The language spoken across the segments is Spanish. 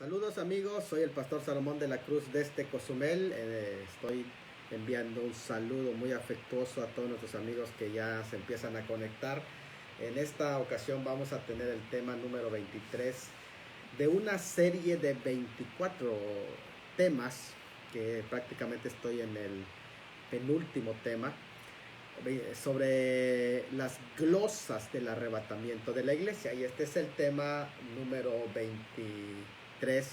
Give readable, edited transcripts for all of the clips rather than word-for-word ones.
Saludos amigos, soy el pastor Salomón de la Cruz desde Cozumel. Estoy enviando un saludo muy afectuoso a todos nuestros amigos que ya se empiezan a conectar. En esta ocasión vamos a tener el tema número 23 de una serie de 24 temas, que prácticamente estoy en el penúltimo tema, sobre las glosas del arrebatamiento de la iglesia, y este es el tema número 23,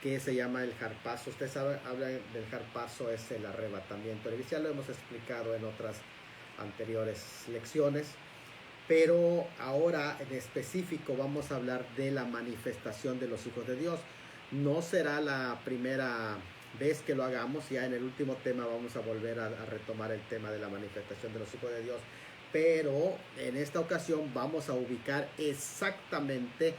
que se llama el harpazo. Usted sabe, habla del harpazo, es el arrebatamiento de la iglesia. Lo hemos explicado en otras anteriores lecciones, pero ahora en específico vamos a hablar de la manifestación de los hijos de Dios. No será la primera vez que lo hagamos. Ya en el último tema vamos a volver a retomar el tema de la manifestación de los hijos de Dios, pero en esta ocasión vamos a ubicar exactamente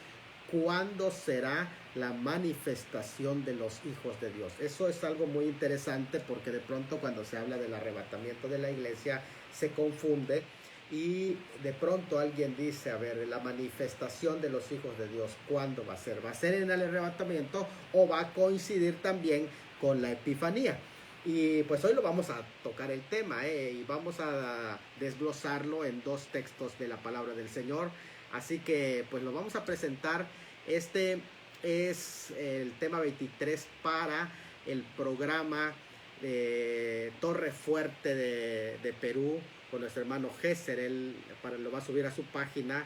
cuándo será la manifestación de los hijos de Dios. Eso es algo muy interesante, porque de pronto cuando se habla del arrebatamiento de la iglesia se confunde y de pronto alguien dice, a ver, la manifestación de los hijos de Dios, ¿cuándo va a ser? ¿Va a ser en el arrebatamiento o va a coincidir también con la Epifanía? Y pues hoy lo vamos a tocar el tema, y vamos a desglosarlo en dos textos de la palabra del Señor. Así que pues lo vamos a presentar. Este es el tema 23 para el programa de Torre Fuerte de Perú, con nuestro hermano Gesser. Él lo va a subir a su página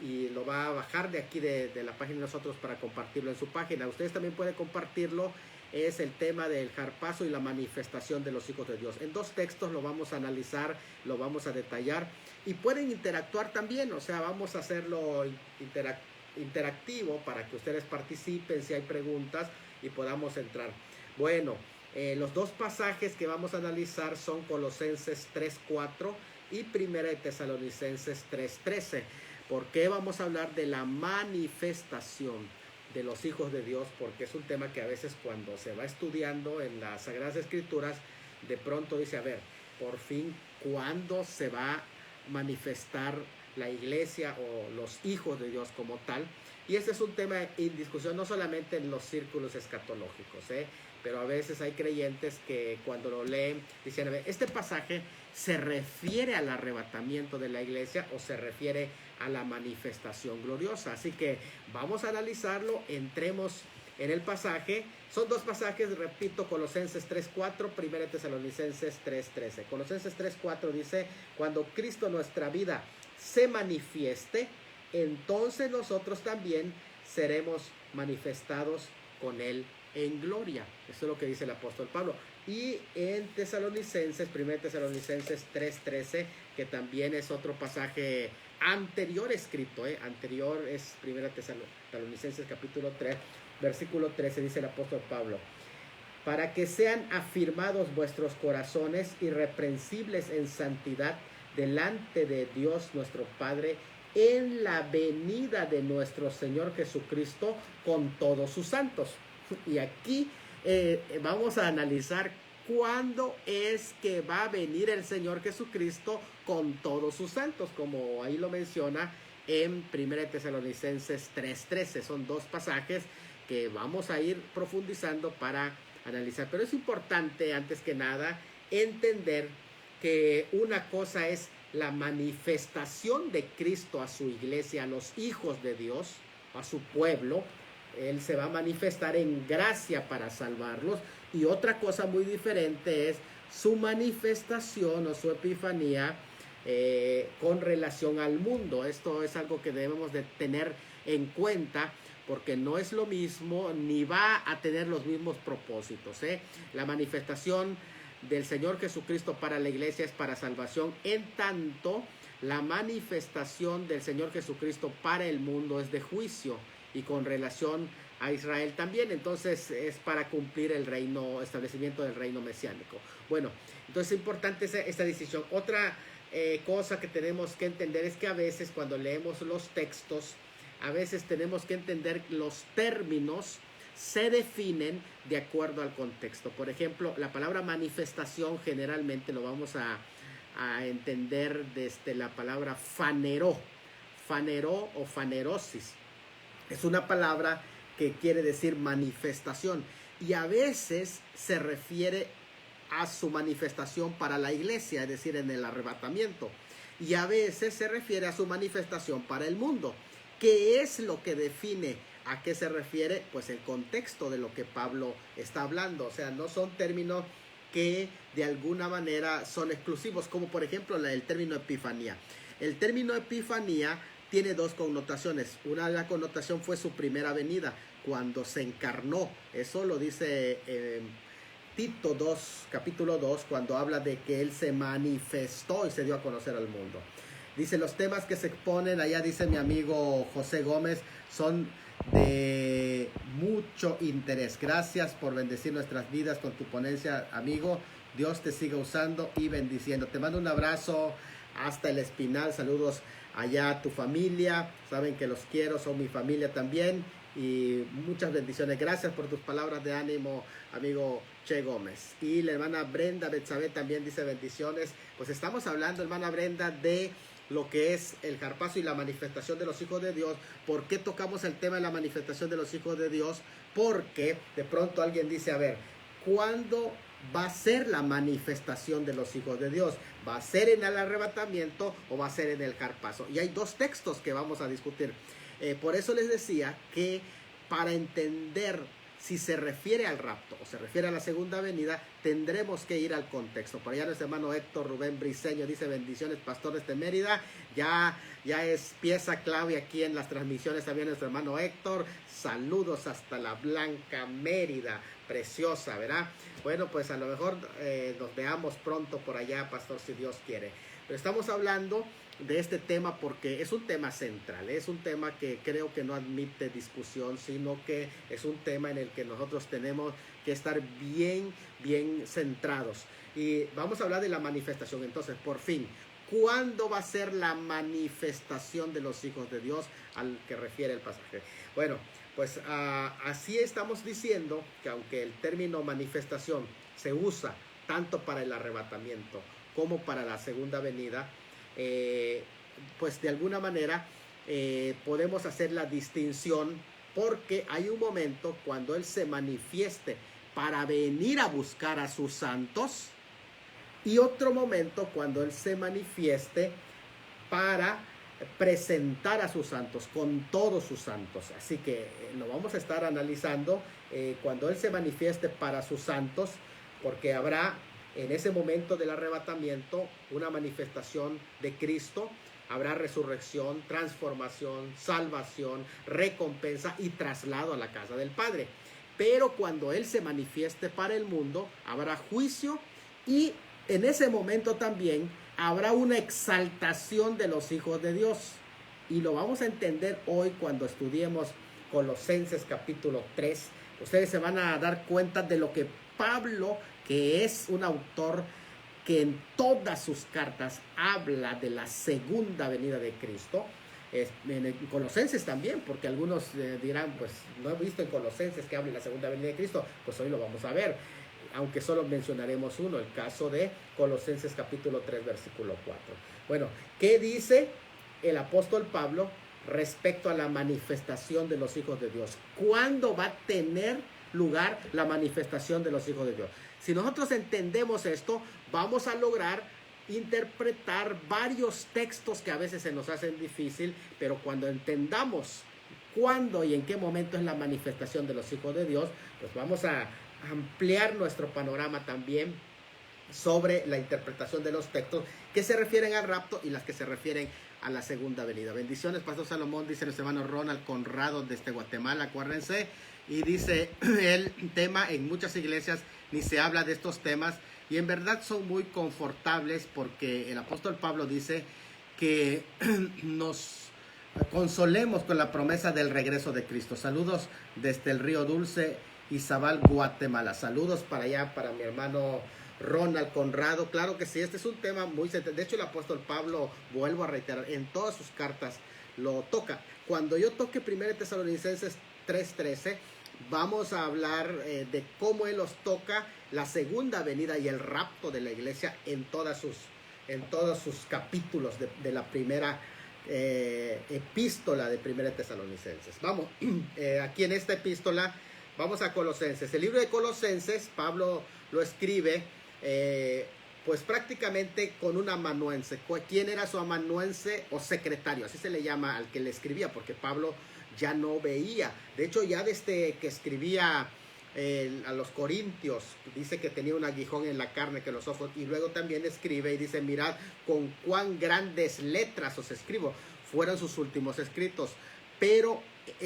y lo va a bajar de aquí de la página de nosotros para compartirlo en su página. Ustedes también pueden compartirlo. Es el tema del harpazo y la manifestación de los hijos de Dios. En dos textos lo vamos a analizar, lo vamos a detallar, y pueden interactuar también. O sea, vamos a hacerlo interactivo para que ustedes participen si hay preguntas y podamos entrar. Bueno, los dos pasajes que vamos a analizar son Colosenses 3:4 y Primera de Tesalonicenses 3:13. ¿Por qué vamos a hablar de la manifestación de los hijos de Dios? Porque es un tema que a veces cuando se va estudiando en las Sagradas Escrituras, de pronto dice, a ver, por fin, ¿cuándo se va a manifestar la iglesia o los hijos de Dios como tal? Y este es un tema en discusión no solamente en los círculos escatológicos, pero a veces hay creyentes que cuando lo leen dicen, a ver, ¿este pasaje se refiere al arrebatamiento de la iglesia o se refiere a la manifestación gloriosa? Así que vamos a analizarlo. Entremos en el pasaje. Son dos pasajes, repito, Colosenses 3:4, Primera de Tesalonicenses 3:13. Colosenses 3:4 dice, cuando Cristo nuestra vida se manifieste, entonces nosotros también seremos manifestados con Él en gloria. Eso es lo que dice el apóstol Pablo. Y en Tesalonicenses, 1 Tesalonicenses 3:13, que también es otro pasaje anterior escrito, anterior es 1 Tesalonicenses capítulo 3, versículo 13, dice el apóstol Pablo, para que sean afirmados vuestros corazones irreprensibles en santidad delante de Dios nuestro Padre en la venida de nuestro Señor Jesucristo con todos sus santos. Y aquí vamos a analizar cuándo es que va a venir el Señor Jesucristo con todos sus santos, como ahí lo menciona en 1 Tesalonicenses 3:13. Son dos pasajes que vamos a ir profundizando para analizar. Pero es importante, antes que nada, entender que una cosa es la manifestación de Cristo a su iglesia, a los hijos de Dios, a su pueblo. Él se va a manifestar en gracia para salvarlos. Y otra cosa muy diferente es su manifestación o su epifanía con relación al mundo. Esto es algo que debemos de tener en cuenta, porque no es lo mismo ni va a tener los mismos propósitos. La manifestación del Señor Jesucristo para la iglesia es para salvación, en tanto la manifestación del Señor Jesucristo para el mundo es de juicio, y con relación a Israel también. Entonces es para cumplir el reino, establecimiento del reino mesiánico. Bueno, entonces es importante esta decisión. Otra cosa que tenemos que entender es que a veces cuando leemos los textos, a veces tenemos que entender los términos se definen de acuerdo al contexto. Por ejemplo, la palabra manifestación generalmente lo vamos a entender desde la palabra faneró o fanerosis. Es una palabra que quiere decir manifestación. Y a veces se refiere a su manifestación para la iglesia, es decir, en el arrebatamiento. Y a veces se refiere a su manifestación para el mundo. ¿Qué es lo que define a qué se refiere? Pues el contexto de lo que Pablo está hablando. O sea, no son términos que de alguna manera son exclusivos, como por ejemplo el término epifanía. El término epifanía tiene dos connotaciones. Una de la connotación fue su primera venida, cuando se encarnó. Eso lo dice Tito 2, capítulo 2, cuando habla de que él se manifestó y se dio a conocer al mundo. Dice, los temas que se exponen allá, dice mi amigo José Gómez, son de mucho interés. Gracias por bendecir nuestras vidas con tu ponencia, amigo. Dios te siga usando y bendiciendo. Te mando un abrazo hasta el Espinal. Saludos allá a tu familia. Saben que los quiero, son mi familia también. Y muchas bendiciones. Gracias por tus palabras de ánimo, amigo Che Gómez. Y la hermana Brenda Betsabé también dice bendiciones. Pues estamos hablando, hermana Brenda, de lo que es el harpazo y la manifestación de los hijos de Dios. ¿Por qué tocamos el tema de la manifestación de los hijos de Dios? Porque de pronto alguien dice, a ver, ¿cuándo va a ser la manifestación de los hijos de Dios? ¿Va a ser en el arrebatamiento o va a ser en el harpazo? Y hay dos textos que vamos a discutir. Por eso les decía que para entender si se refiere al rapto o se refiere a la segunda venida, tendremos que ir al contexto. Por allá nuestro hermano Héctor Rubén Briceño dice, bendiciones, pastores de Mérida. Ya es pieza clave aquí en las transmisiones también nuestro hermano Héctor. Saludos hasta la Blanca Mérida, preciosa, ¿verdad? Bueno, pues a lo mejor nos veamos pronto por allá, pastor, si Dios quiere. Pero estamos hablando de este tema porque es un tema central, es un tema que creo que no admite discusión, sino que es un tema en el que nosotros tenemos que estar bien centrados. Y vamos a hablar de la manifestación. Entonces, por fin, ¿cuándo va a ser la manifestación de los hijos de Dios al que refiere el pasaje? Bueno, pues así estamos diciendo que aunque el término manifestación se usa tanto para el arrebatamiento como para la segunda venida, pues de alguna manera podemos hacer la distinción, porque hay un momento cuando Él se manifieste para venir a buscar a sus santos y otro momento cuando Él se manifieste para presentar a sus santos, con todos sus santos. Así que lo vamos a estar analizando cuando Él se manifieste para sus santos, porque habrá en ese momento del arrebatamiento una manifestación de Cristo. Habrá resurrección, transformación, salvación, recompensa y traslado a la casa del Padre. Pero cuando Él se manifieste para el mundo, habrá juicio y en ese momento también habrá una exaltación de los hijos de Dios. Y lo vamos a entender hoy cuando estudiemos Colosenses capítulo 3. Ustedes se van a dar cuenta de lo que Pablo, que es un autor que en todas sus cartas habla de la segunda venida de Cristo, en Colosenses también, porque algunos dirán, pues no he visto en Colosenses que hable de la segunda venida de Cristo. Pues hoy lo vamos a ver, aunque solo mencionaremos uno, el caso de Colosenses capítulo 3 versículo 4. Bueno, ¿qué dice el apóstol Pablo respecto a la manifestación de los hijos de Dios? ¿Cuándo va a tener lugar la manifestación de los hijos de Dios? Si nosotros entendemos esto, vamos a lograr interpretar varios textos que a veces se nos hacen difícil, pero cuando entendamos cuándo y en qué momento es la manifestación de los hijos de Dios, pues vamos a ampliar nuestro panorama también sobre la interpretación de los textos que se refieren al rapto y las que se refieren a la segunda venida. Bendiciones, Pastor Salomón, dice nuestro hermano Ronald Conrado desde Guatemala, acuérdense. Y dice el tema, en muchas iglesias ni se habla de estos temas, y en verdad son muy confortables, porque el apóstol Pablo dice que nos consolemos con la promesa del regreso de Cristo. Saludos desde el Río Dulce, Izabal, Guatemala. Saludos para allá, para mi hermano Ronald Conrado. Claro que sí, este es un tema muy... De hecho, el apóstol Pablo, vuelvo a reiterar, en todas sus cartas lo toca. Cuando yo toque 1 Tesalonicenses 3:13, vamos a hablar de cómo Él los toca la segunda venida y el rapto de la iglesia en todos sus capítulos de la primera epístola de Primera de Tesalonicenses. Vamos, aquí en esta epístola, vamos a Colosenses. El libro de Colosenses, Pablo lo escribe, pues prácticamente con un amanuense. ¿Quién era su amanuense o secretario? Así se le llama al que le escribía, porque Pablo ya no veía. De hecho, ya desde que escribía a los Corintios, dice que tenía un aguijón en la carne, que los ojos, y luego también escribe y dice: mirad con cuán grandes letras os escribo. Fueron sus últimos escritos, pero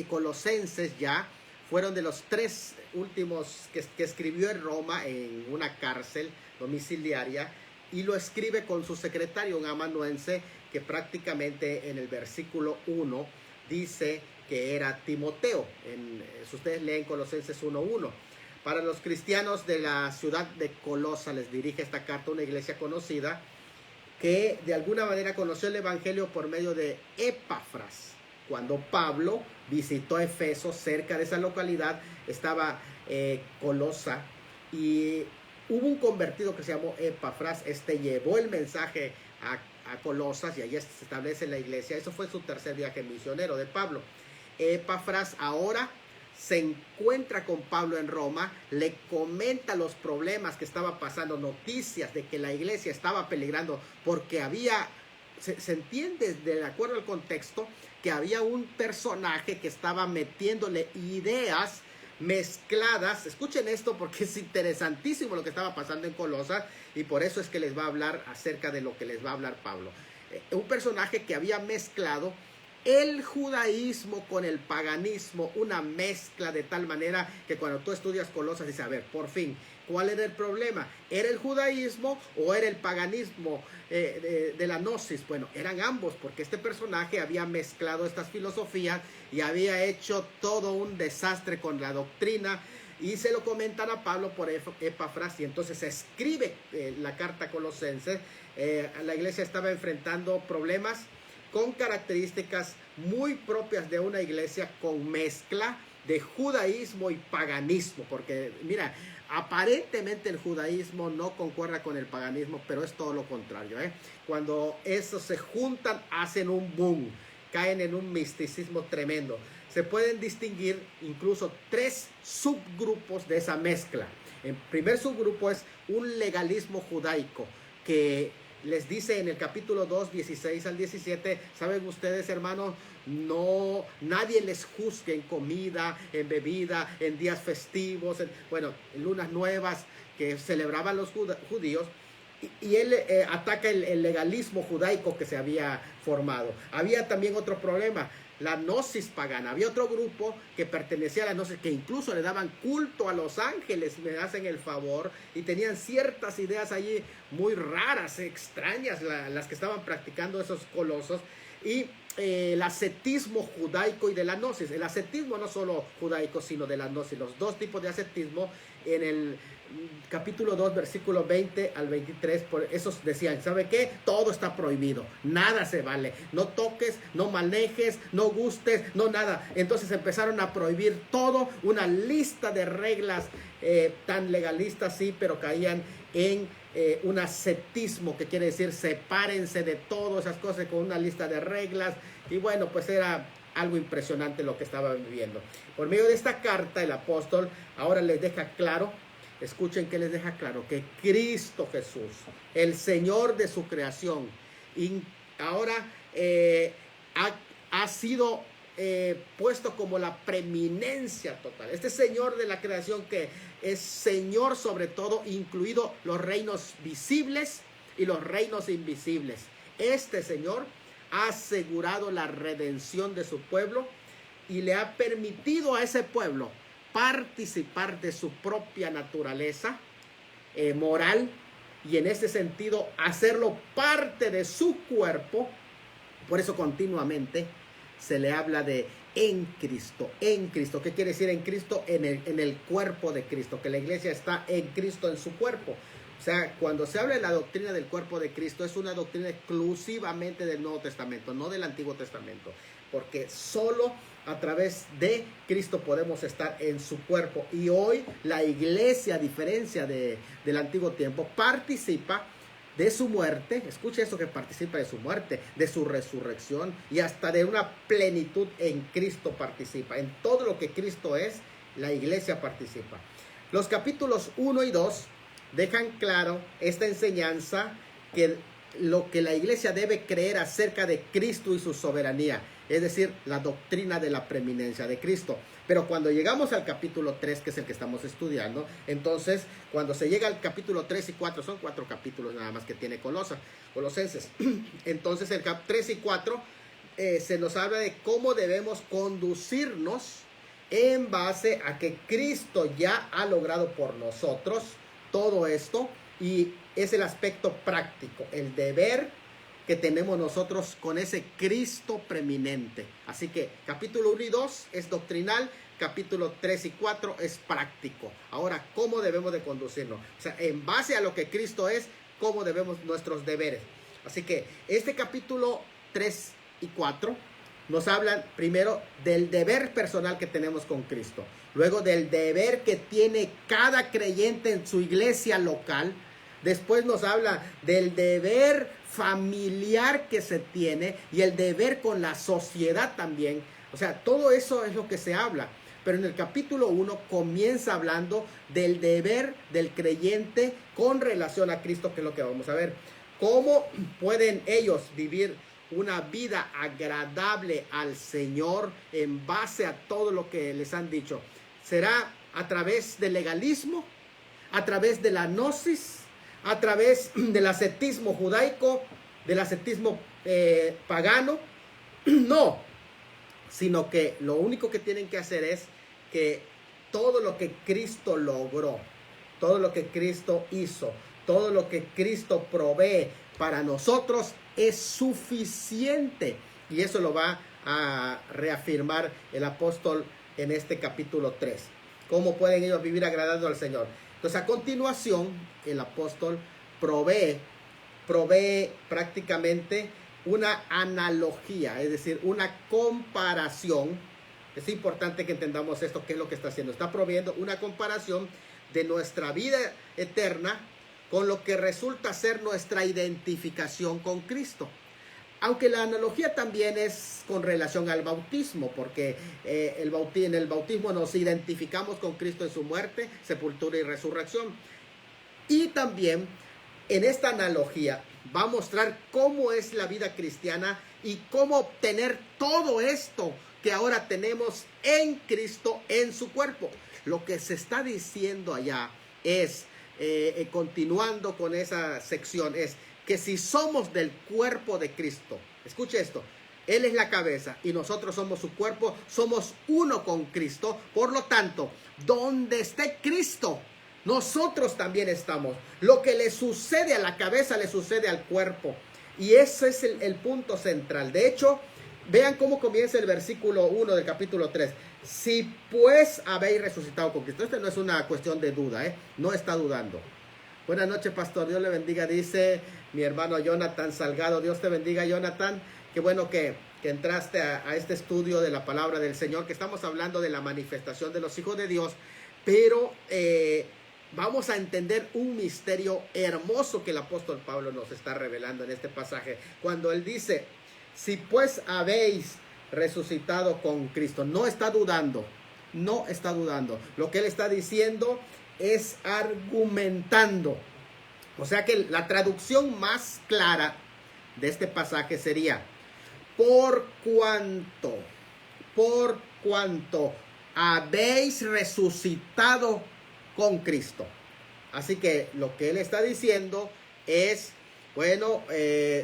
Colosenses ya fueron de los 3 últimos que escribió en Roma, en una cárcel domiciliaria, y lo escribe con su secretario, un amanuense, que prácticamente en el versículo 1 dice que era Timoteo. Si ustedes leen Colosenses 1:1, para los cristianos de la ciudad de Colosa les dirige esta carta una iglesia conocida que de alguna manera conoció el evangelio por medio de Epafras. Cuando Pablo visitó Efeso, cerca de esa localidad estaba Colosa, y hubo un convertido que se llamó Epafras. Llevó el mensaje a Colosas, y allí se establece la iglesia. Eso fue su tercer viaje misionero de Pablo. Epafras ahora se encuentra con Pablo en Roma, le comenta los problemas que estaba pasando, noticias de que la iglesia estaba peligrando, porque se entiende de acuerdo al contexto que había un personaje que estaba metiéndole ideas mezcladas. Escuchen esto, porque es interesantísimo lo que estaba pasando en Colosas, y por eso es que les va a hablar acerca de lo que les va a hablar Pablo. Un personaje que había mezclado el judaísmo con el paganismo, una mezcla de tal manera que cuando tú estudias Colosas dices: a ver, por fin, ¿cuál era el problema? ¿Era el judaísmo o era el paganismo de la gnosis? Bueno, eran ambos, porque este personaje había mezclado estas filosofías y había hecho todo un desastre con la doctrina, y se lo comentan a Pablo por Epafras, y entonces se escribe la carta Colosenses. La iglesia estaba enfrentando problemas con características muy propias de una iglesia con mezcla de judaísmo y paganismo, porque mira, aparentemente el judaísmo no concuerda con el paganismo, pero es todo lo contrario, Cuando esos se juntan, hacen un boom, caen en un misticismo tremendo. Se pueden distinguir incluso 3 subgrupos de esa mezcla. El primer subgrupo es un legalismo judaico, que les dice en el capítulo 2, 16 al 17, saben ustedes, hermanos, nadie les juzgue en comida, en bebida, en días festivos, en lunas nuevas que celebraban los judíos. Y él ataca el legalismo judaico que se había formado. Había también otro problema: la gnosis pagana. Había otro grupo que pertenecía a la gnosis, que incluso le daban culto a los ángeles, me hacen el favor, y tenían ciertas ideas allí muy raras, extrañas, las que estaban practicando esos colosos. Y el ascetismo judaico y de la gnosis. El ascetismo no solo judaico, sino de la gnosis. Los 2 tipos de ascetismo, en el capítulo 2, versículo 20 al 23, por esos decían: ¿sabe qué? Todo está prohibido, nada se vale, no toques, no manejes, no gustes, no nada. Entonces empezaron a prohibir todo, una lista de reglas tan legalistas, sí, pero caían en un ascetismo, que quiere decir sepárense de todas esas cosas, con una lista de reglas. Y bueno, pues era algo impresionante lo que estaban viviendo. Por medio de esta carta, el apóstol ahora les deja claro, escuchen que les deja claro, que Cristo Jesús, el Señor de su creación, ahora ha sido puesto como la preeminencia total. Este Señor de la creación, que es Señor sobre todo, incluido los reinos visibles y los reinos invisibles. Este Señor ha asegurado la redención de su pueblo y le ha permitido a ese pueblo participar de su propia naturaleza moral, y en ese sentido hacerlo parte de su cuerpo. Por eso continuamente se le habla de en Cristo. En Cristo, ¿qué quiere decir en Cristo? En el cuerpo de Cristo, que la iglesia está en Cristo, en su cuerpo. O sea, cuando se habla de la doctrina del cuerpo de Cristo, es una doctrina exclusivamente del Nuevo Testamento, no del Antiguo Testamento, porque solo a través de Cristo podemos estar en su cuerpo. Y hoy la iglesia, a diferencia del antiguo tiempo, participa de su muerte, escuche eso, que participa de su muerte, de su resurrección y hasta de una plenitud en Cristo participa. En todo lo que Cristo es, la iglesia participa. Los capítulos 1 y 2 dejan claro esta enseñanza, que lo que la iglesia debe creer acerca de Cristo y su soberanía, es decir, la doctrina de la preeminencia de Cristo. Pero cuando llegamos al capítulo 3, que es el que estamos estudiando, entonces cuando se llega al capítulo 3 y 4, son 4 capítulos nada más que tiene Colosenses. Entonces el 3 y 4 se nos habla de cómo debemos conducirnos en base a que Cristo ya ha logrado por nosotros todo esto, y es el aspecto práctico, el deber que tenemos nosotros con ese Cristo preeminente. Así que capítulo 1 y 2 es doctrinal, capítulo 3 y 4 es práctico. Ahora, ¿cómo debemos de conducirnos? O sea, en base a lo que Cristo es, ¿cómo debemos nuestros deberes? Así que este capítulo 3 y 4 nos hablan primero del deber personal que tenemos con Cristo, luego del deber que tiene cada creyente en su iglesia local. Después nos habla del deber familiar que se tiene y el deber con la sociedad también. O sea, todo eso es lo que se habla. Pero en el capítulo 1 comienza hablando del deber del creyente con relación a Cristo, que es lo que vamos a ver. ¿Cómo pueden ellos vivir una vida agradable al Señor en base a todo lo que les han dicho? ¿Será a través del legalismo? ¿A través de la gnosis? ¿A través del ascetismo judaico? ¿Del ascetismo pagano? No, sino que lo único que tienen que hacer es que todo lo que Cristo logró, todo lo que Cristo hizo, todo lo que Cristo provee para nosotros es suficiente. Y eso lo va a reafirmar el apóstol en este capítulo 3. ¿Cómo pueden ellos vivir agradando al Señor? Entonces, a continuación, el apóstol provee prácticamente una analogía, es decir, una comparación. Es importante que entendamos esto, qué es lo que está haciendo. Está proveyendo una comparación de nuestra vida eterna con lo que resulta ser nuestra identificación con Cristo. Aunque la analogía también es con relación al bautismo, porque en el bautismo nos identificamos con Cristo en su muerte, sepultura y resurrección. Y también en esta analogía va a mostrar cómo es la vida cristiana y cómo obtener todo esto que ahora tenemos en Cristo, en su cuerpo. Lo que se está diciendo allá es, continuando con esa sección, es que si somos del cuerpo de Cristo, escuche esto, Él es la cabeza y nosotros somos su cuerpo, somos uno con Cristo. Por lo tanto, donde esté Cristo, nosotros también estamos. Lo que le sucede a la cabeza le sucede al cuerpo. Y ese es el punto central. De hecho, vean cómo comienza el versículo 1 del capítulo 3. Si pues habéis resucitado con Cristo. Esta no es una cuestión de duda, no está dudando. Buenas noches, pastor. Dios le bendiga, dice mi hermano Jonathan Salgado. Dios te bendiga, Jonathan. Qué bueno que entraste a este estudio de la palabra del Señor, que estamos hablando de la manifestación de los hijos de Dios. Pero vamos a entender un misterio hermoso que el apóstol Pablo nos está revelando en este pasaje. Cuando él dice, si pues habéis resucitado con Cristo. No está dudando. No está dudando. Lo que él está diciendo es argumentando. O sea que la traducción más clara de este pasaje sería: por cuanto habéis resucitado con Cristo. Así que lo que él está diciendo es, bueno,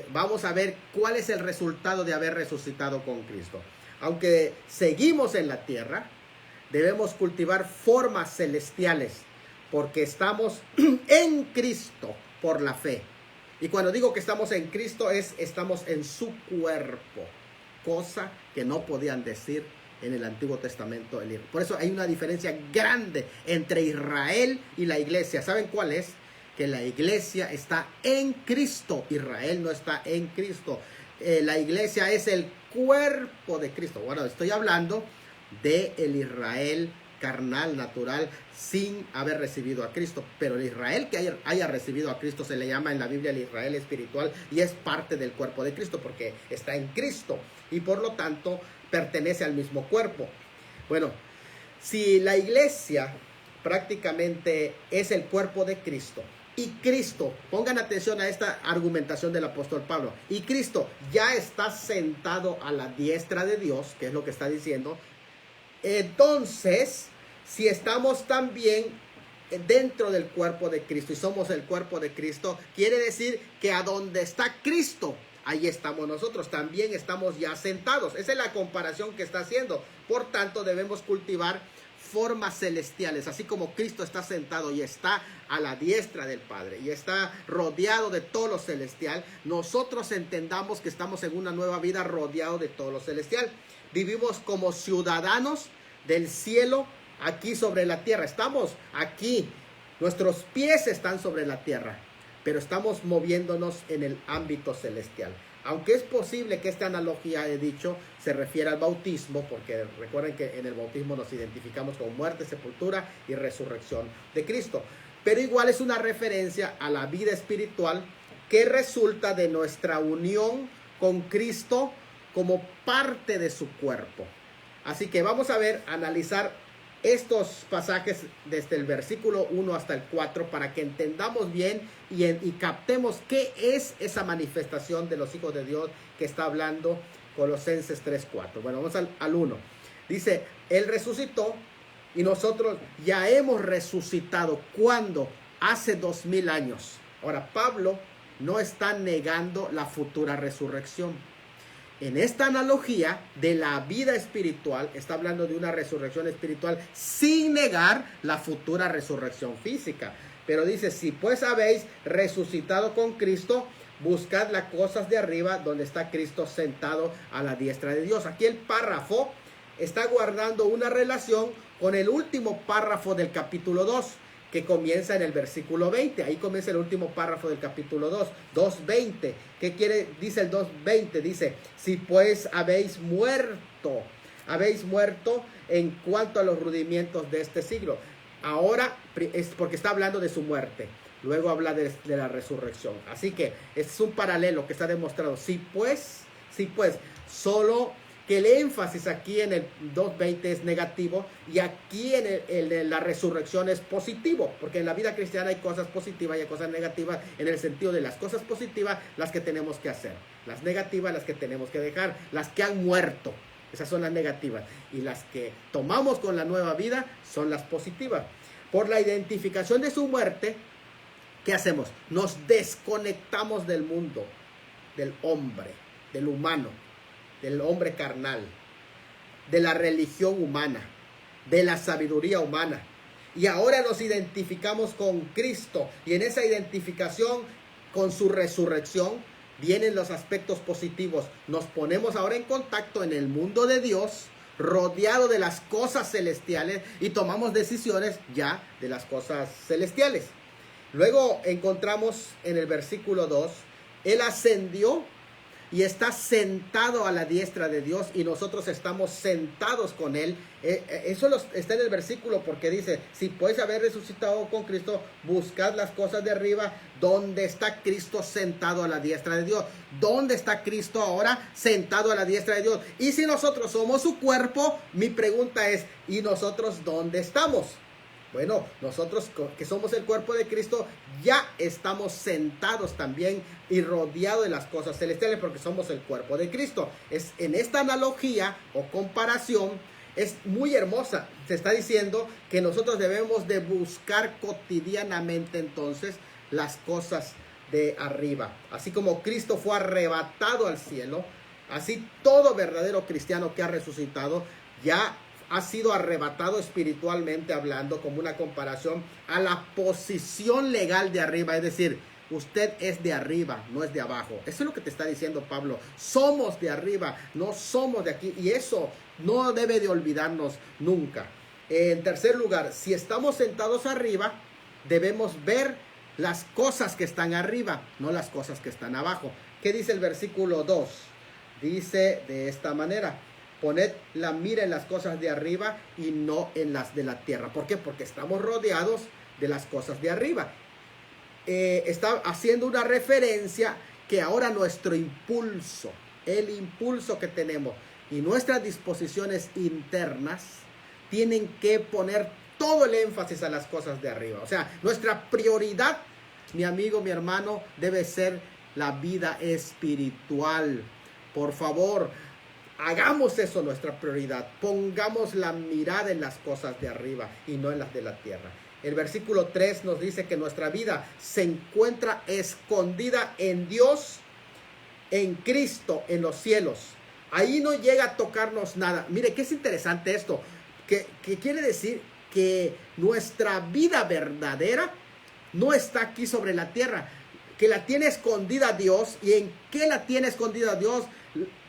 vamos a ver cuál es el resultado de haber resucitado con Cristo. Aunque seguimos en la tierra, debemos cultivar formas celestiales, porque estamos en Cristo por la fe. Y cuando digo que estamos en Cristo, estamos en su cuerpo, cosa que no podían decir en el Antiguo Testamento. Por eso hay una diferencia grande entre Israel y la iglesia. ¿Saben cuál es? Que la iglesia está en Cristo. Israel no está en Cristo. La iglesia es el cuerpo de Cristo. Bueno, estoy hablando del Israel carnal, natural, sin haber recibido a Cristo. Pero el Israel que haya recibido a Cristo se le llama en la Biblia el Israel espiritual y es parte del cuerpo de Cristo porque está en Cristo y por lo tanto pertenece al mismo cuerpo. Bueno, si la iglesia prácticamente es el cuerpo de Cristo y Cristo, pongan atención a esta argumentación del apóstol Pablo, y Cristo ya está sentado a la diestra de Dios, que es lo que está diciendo, entonces, si estamos también dentro del cuerpo de Cristo y somos el cuerpo de Cristo, quiere decir que a donde está Cristo, ahí estamos nosotros, también estamos ya sentados. Esa es la comparación que está haciendo. Por tanto, debemos cultivar formas celestiales, así como Cristo está sentado y está a la diestra del Padre y está rodeado de todo lo celestial. Nosotros entendamos que estamos en una nueva vida rodeado de todo lo celestial. Vivimos como ciudadanos del cielo aquí sobre la tierra. Estamos aquí, nuestros pies están sobre la tierra, pero estamos moviéndonos en el ámbito celestial. Aunque es posible que esta analogía, he dicho, se refiera al bautismo, porque recuerden que en el bautismo nos identificamos con muerte, sepultura y resurrección de Cristo. Pero igual es una referencia a la vida espiritual que resulta de nuestra unión con Cristo como parte de su cuerpo. Así que vamos a analizar estos pasajes desde el versículo 1 hasta el 4 para que entendamos bien y captemos qué es esa manifestación de los hijos de Dios que está hablando Colosenses 3:4. Bueno, vamos al 1. Dice, Él resucitó y nosotros ya hemos resucitado. ¿Cuándo? Hace 2000 años. Ahora, Pablo no está negando la futura resurrección. En esta analogía de la vida espiritual, está hablando de una resurrección espiritual sin negar la futura resurrección física. Pero dice, si pues habéis resucitado con Cristo, buscad las cosas de arriba donde está Cristo sentado a la diestra de Dios. Aquí el párrafo está guardando una relación con el último párrafo del capítulo 2. Que comienza en el versículo 20. Ahí comienza el último párrafo del capítulo 2. 2:20. ¿Qué dice el 2:20? Dice, si pues habéis muerto en cuanto a los rudimientos de este siglo. Ahora es porque está hablando de su muerte. Luego habla de la resurrección. Así que es un paralelo que está demostrado. Sí pues, solo que el énfasis aquí en el 2:20 es negativo y aquí en la resurrección es positivo, porque en la vida cristiana hay cosas positivas y hay cosas negativas, en el sentido de las cosas positivas las que tenemos que hacer, las negativas las que tenemos que dejar, las que han muerto, esas son las negativas, y las que tomamos con la nueva vida son las positivas. Por la identificación de su muerte, ¿qué hacemos? Nos desconectamos del mundo, del hombre, del humano, del hombre carnal, de la religión humana, de la sabiduría humana. Y ahora nos identificamos con Cristo. Y en esa identificación con su resurrección vienen los aspectos positivos. Nos ponemos ahora en contacto en el mundo de Dios, rodeado de las cosas celestiales, y tomamos decisiones ya de las cosas celestiales. Luego encontramos en el versículo 2, Él ascendió y está sentado a la diestra de Dios y nosotros estamos sentados con Él. Eso está en el versículo porque dice, si puedes haber resucitado con Cristo, buscad las cosas de arriba donde está Cristo sentado a la diestra de Dios. ¿Dónde está Cristo ahora sentado a la diestra de Dios? Y si nosotros somos su cuerpo, mi pregunta es, ¿y nosotros dónde estamos? Bueno, nosotros que somos el cuerpo de Cristo ya estamos sentados también y rodeados de las cosas celestiales porque somos el cuerpo de Cristo. En esta analogía o comparación es muy hermosa. Se está diciendo que nosotros debemos de buscar cotidianamente entonces las cosas de arriba. Así como Cristo fue arrebatado al cielo, así todo verdadero cristiano que ha resucitado ya ha sido arrebatado espiritualmente hablando, como una comparación a la posición legal de arriba. Es decir, usted es de arriba, no es de abajo. Eso es lo que te está diciendo Pablo. Somos de arriba, no somos de aquí. Y eso no debe de olvidarnos nunca. En tercer lugar, si estamos sentados arriba, debemos ver las cosas que están arriba, no las cosas que están abajo. ¿Qué dice el versículo 2? Dice de esta manera, Poned la mira en las cosas de arriba y no en las de la tierra. ¿Por qué? Porque estamos rodeados de las cosas de arriba. Está haciendo una referencia que ahora nuestro impulso, el impulso que tenemos y nuestras disposiciones internas tienen que poner todo el énfasis a las cosas de arriba. O sea, nuestra prioridad, mi amigo, mi hermano, debe ser la vida espiritual. Por favor, hagamos eso nuestra prioridad. Pongamos la mirada en las cosas de arriba y no en las de la tierra. El versículo 3 nos dice que nuestra vida se encuentra escondida en Dios, en Cristo, en los cielos. Ahí no llega a tocarnos nada. Mire, qué es interesante esto. Que quiere decir que nuestra vida verdadera no está aquí sobre la tierra, que la tiene escondida Dios. ¿Y en qué la tiene escondida Dios?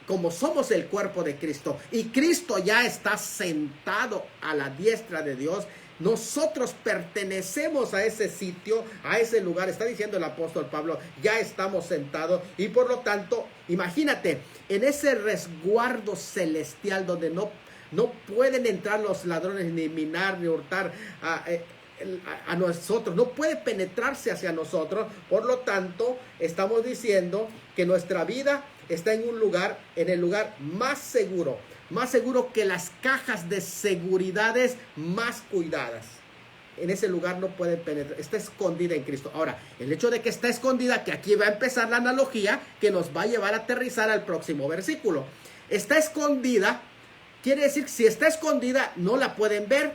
Como somos el cuerpo de Cristo y Cristo ya está sentado a la diestra de Dios, nosotros pertenecemos a ese sitio, a ese lugar. Está diciendo el apóstol Pablo, ya estamos sentados y por lo tanto, imagínate, en ese resguardo celestial donde no pueden entrar los ladrones, ni minar, ni hurtar a nosotros, no puede penetrarse hacia nosotros. Por lo tanto, estamos diciendo que nuestra vida está en un lugar, en el lugar más seguro que las cajas de seguridades más cuidadas. En ese lugar no pueden penetrar, está escondida en Cristo. Ahora, el hecho de que está escondida, que aquí va a empezar la analogía que nos va a llevar a aterrizar al próximo versículo. Está escondida, quiere decir que si está escondida, no la pueden ver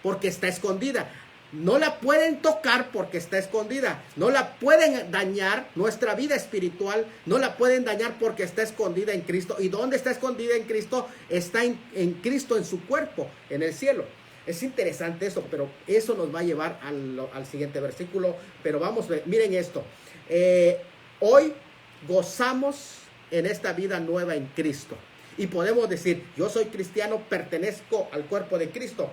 porque está escondida. No la pueden tocar porque está escondida. No la pueden dañar, nuestra vida espiritual no la pueden dañar porque está escondida en Cristo. ¿Y dónde está escondida en Cristo? Está en Cristo, en su cuerpo, en el cielo. Es interesante eso, pero eso nos va a llevar al siguiente versículo. Pero vamos a ver, miren esto. Hoy gozamos en esta vida nueva en Cristo. Y podemos decir, yo soy cristiano, pertenezco al cuerpo de Cristo.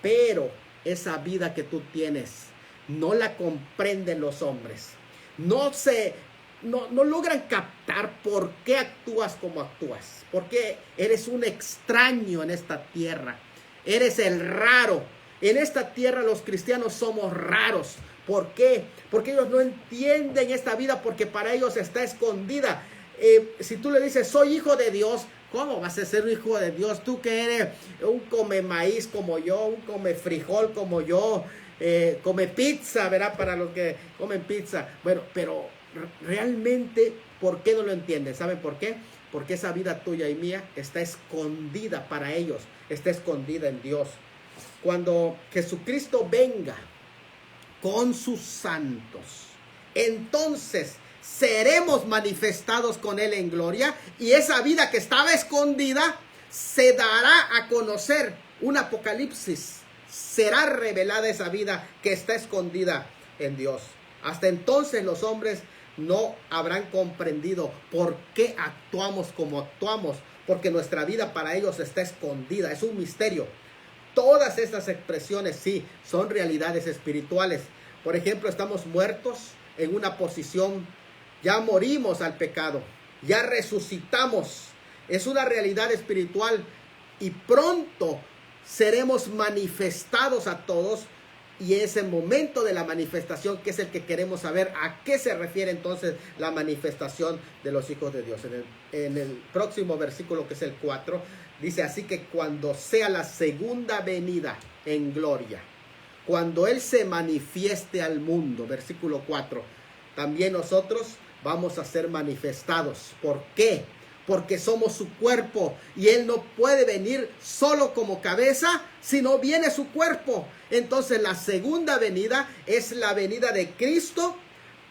Pero esa vida que tú tienes no la comprenden los hombres. No logran captar por qué actúas como actúas. Porque eres un extraño en esta tierra. Eres el raro. En esta tierra los cristianos somos raros. ¿Por qué? Porque ellos no entienden esta vida, porque para ellos está escondida. Si tú le dices, soy hijo de Dios, ¿cómo vas a ser un hijo de Dios? Tú que eres un come maíz como yo, un come frijol como yo, come pizza, ¿verdad? Para los que comen pizza. Bueno, pero realmente, ¿por qué no lo entienden? ¿Saben por qué? Porque esa vida tuya y mía está escondida para ellos, está escondida en Dios. Cuando Jesucristo venga con sus santos, entonces seremos manifestados con Él en gloria, y esa vida que estaba escondida se dará a conocer. Un apocalipsis, será revelada esa vida que está escondida en Dios. Hasta entonces los hombres no habrán comprendido por qué actuamos como actuamos, porque nuestra vida para ellos está escondida, es un misterio. Todas estas expresiones sí son realidades espirituales. Por ejemplo, estamos muertos en una posición, ya morimos al pecado, ya resucitamos. Es una realidad espiritual y pronto seremos manifestados a todos. Y es el momento de la manifestación que es el que queremos saber. ¿A qué se refiere entonces la manifestación de los hijos de Dios? En el próximo versículo, que es el 4, dice así: que cuando sea la segunda venida en gloria, cuando Él se manifieste al mundo, versículo 4, también nosotros vamos a ser manifestados. ¿Por qué? Porque somos su cuerpo y Él no puede venir solo como cabeza, sino viene su cuerpo. Entonces la segunda venida es la venida de Cristo,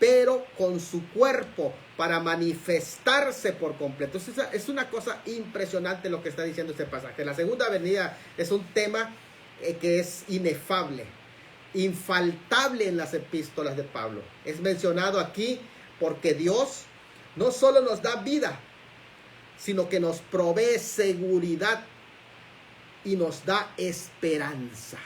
pero con su cuerpo, para manifestarse por completo. Es una cosa impresionante lo que está diciendo este pasaje. La segunda venida es un tema que es inefable, infaltable en las epístolas de Pablo. Es mencionado aquí porque Dios no solo nos da vida, sino que nos provee seguridad y nos da esperanza.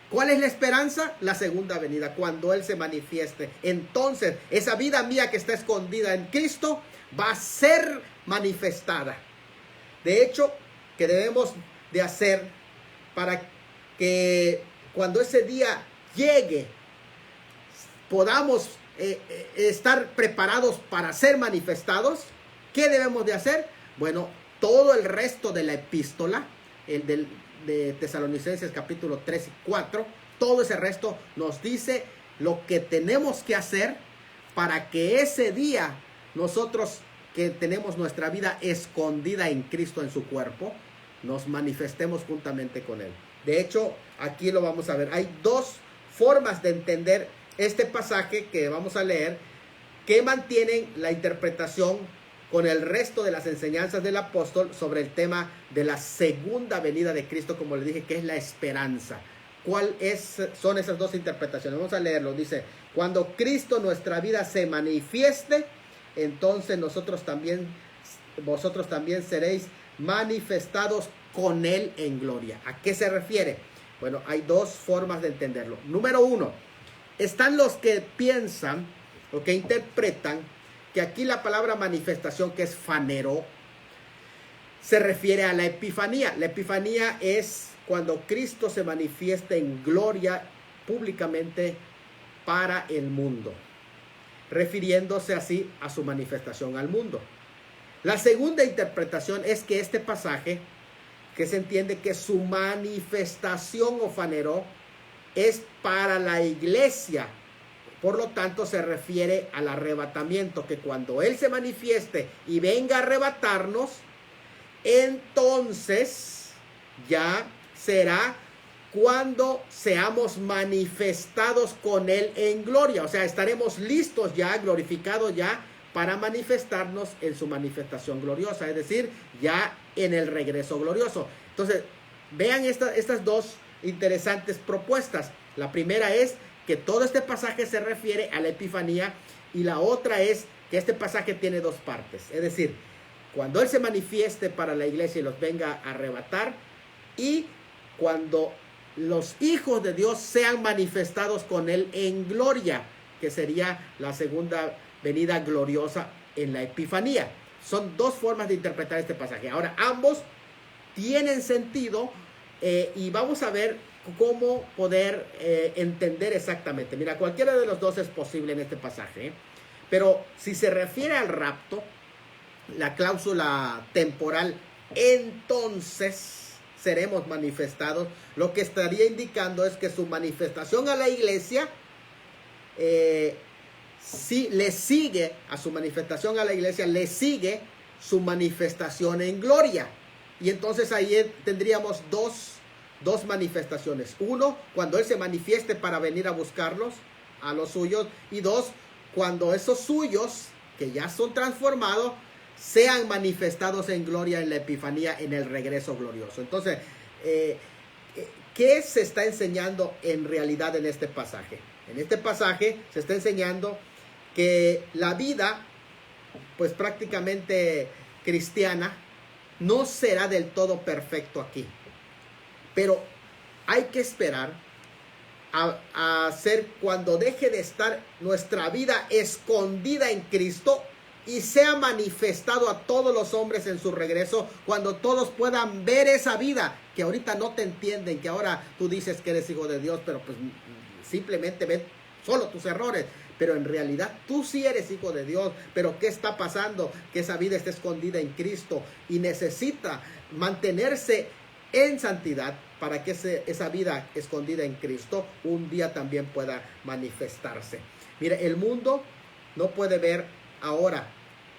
¿Cuál es la esperanza? La segunda venida, cuando Él se manifieste. Entonces, esa vida mía que está escondida en Cristo va a ser manifestada. De hecho, que debemos de hacer para que cuando ese día llegue podamos estar preparados para ser manifestados? ¿Qué debemos de hacer? Bueno, todo el resto de la epístola, de Tesalonicenses capítulo 3 y 4, todo ese resto nos dice lo que tenemos que hacer para que ese día nosotros que tenemos nuestra vida escondida en Cristo en su cuerpo, nos manifestemos juntamente con Él. De hecho, aquí lo vamos a ver. Hay dos formas de entender este pasaje que vamos a leer que mantienen la interpretación con el resto de las enseñanzas del apóstol sobre el tema de la segunda venida de Cristo, como le dije, que es la esperanza. Son esas dos interpretaciones? Vamos a leerlo. Dice: cuando Cristo nuestra vida se manifieste, entonces vosotros también seréis manifestados con Él en gloria. ¿A qué se refiere? Bueno, hay dos formas de entenderlo. Número uno, están los que piensan o que interpretan que aquí la palabra manifestación, que es fanero, se refiere a la epifanía. La epifanía es cuando Cristo se manifiesta en gloria públicamente para el mundo, refiriéndose así a su manifestación al mundo. La segunda interpretación es que este pasaje, que se entiende que su manifestación o fanero es para la iglesia, por lo tanto se refiere al arrebatamiento, que cuando Él se manifieste y venga a arrebatarnos, entonces ya será cuando seamos manifestados con Él en gloria. O sea, estaremos listos ya, glorificados ya, para manifestarnos en su manifestación gloriosa, es decir, ya en el regreso glorioso. Entonces, vean estas dos interesantes propuestas. La primera es que todo este pasaje se refiere a la epifanía, y la otra es que este pasaje tiene dos partes. Es decir, cuando Él se manifieste para la iglesia y los venga a arrebatar, y cuando los hijos de Dios sean manifestados con Él en gloria, que sería la segunda venida gloriosa en la epifanía. Son dos formas de interpretar este pasaje. Ahora, ambos tienen sentido y vamos a ver cómo poder entender exactamente. Mira, cualquiera de los dos es posible en este pasaje, pero si se refiere al rapto, la cláusula temporal, entonces seremos manifestados, lo que estaría indicando es que su manifestación a la iglesia si le sigue a su manifestación a la iglesia, le sigue su manifestación en gloria. Y entonces ahí tendríamos dos manifestaciones. Uno, cuando Él se manifieste para venir a buscarlos, a los suyos. Y dos, cuando esos suyos, que ya son transformados, sean manifestados en gloria en la epifanía, en el regreso glorioso. Entonces, ¿qué se está enseñando en realidad en este pasaje? En este pasaje se está enseñando que la vida, pues prácticamente cristiana, no será del todo perfecto aquí. Pero hay que esperar a ser cuando deje de estar nuestra vida escondida en Cristo y sea manifestado a todos los hombres en su regreso, cuando todos puedan ver esa vida, que ahorita no te entienden, que ahora tú dices que eres hijo de Dios, pero pues simplemente ven solo tus errores. Pero en realidad tú sí eres hijo de Dios. Pero ¿qué está pasando? Que esa vida está escondida en Cristo y necesita mantenerse en santidad para que esa vida escondida en Cristo un día también pueda manifestarse. Mire, el mundo no puede ver ahora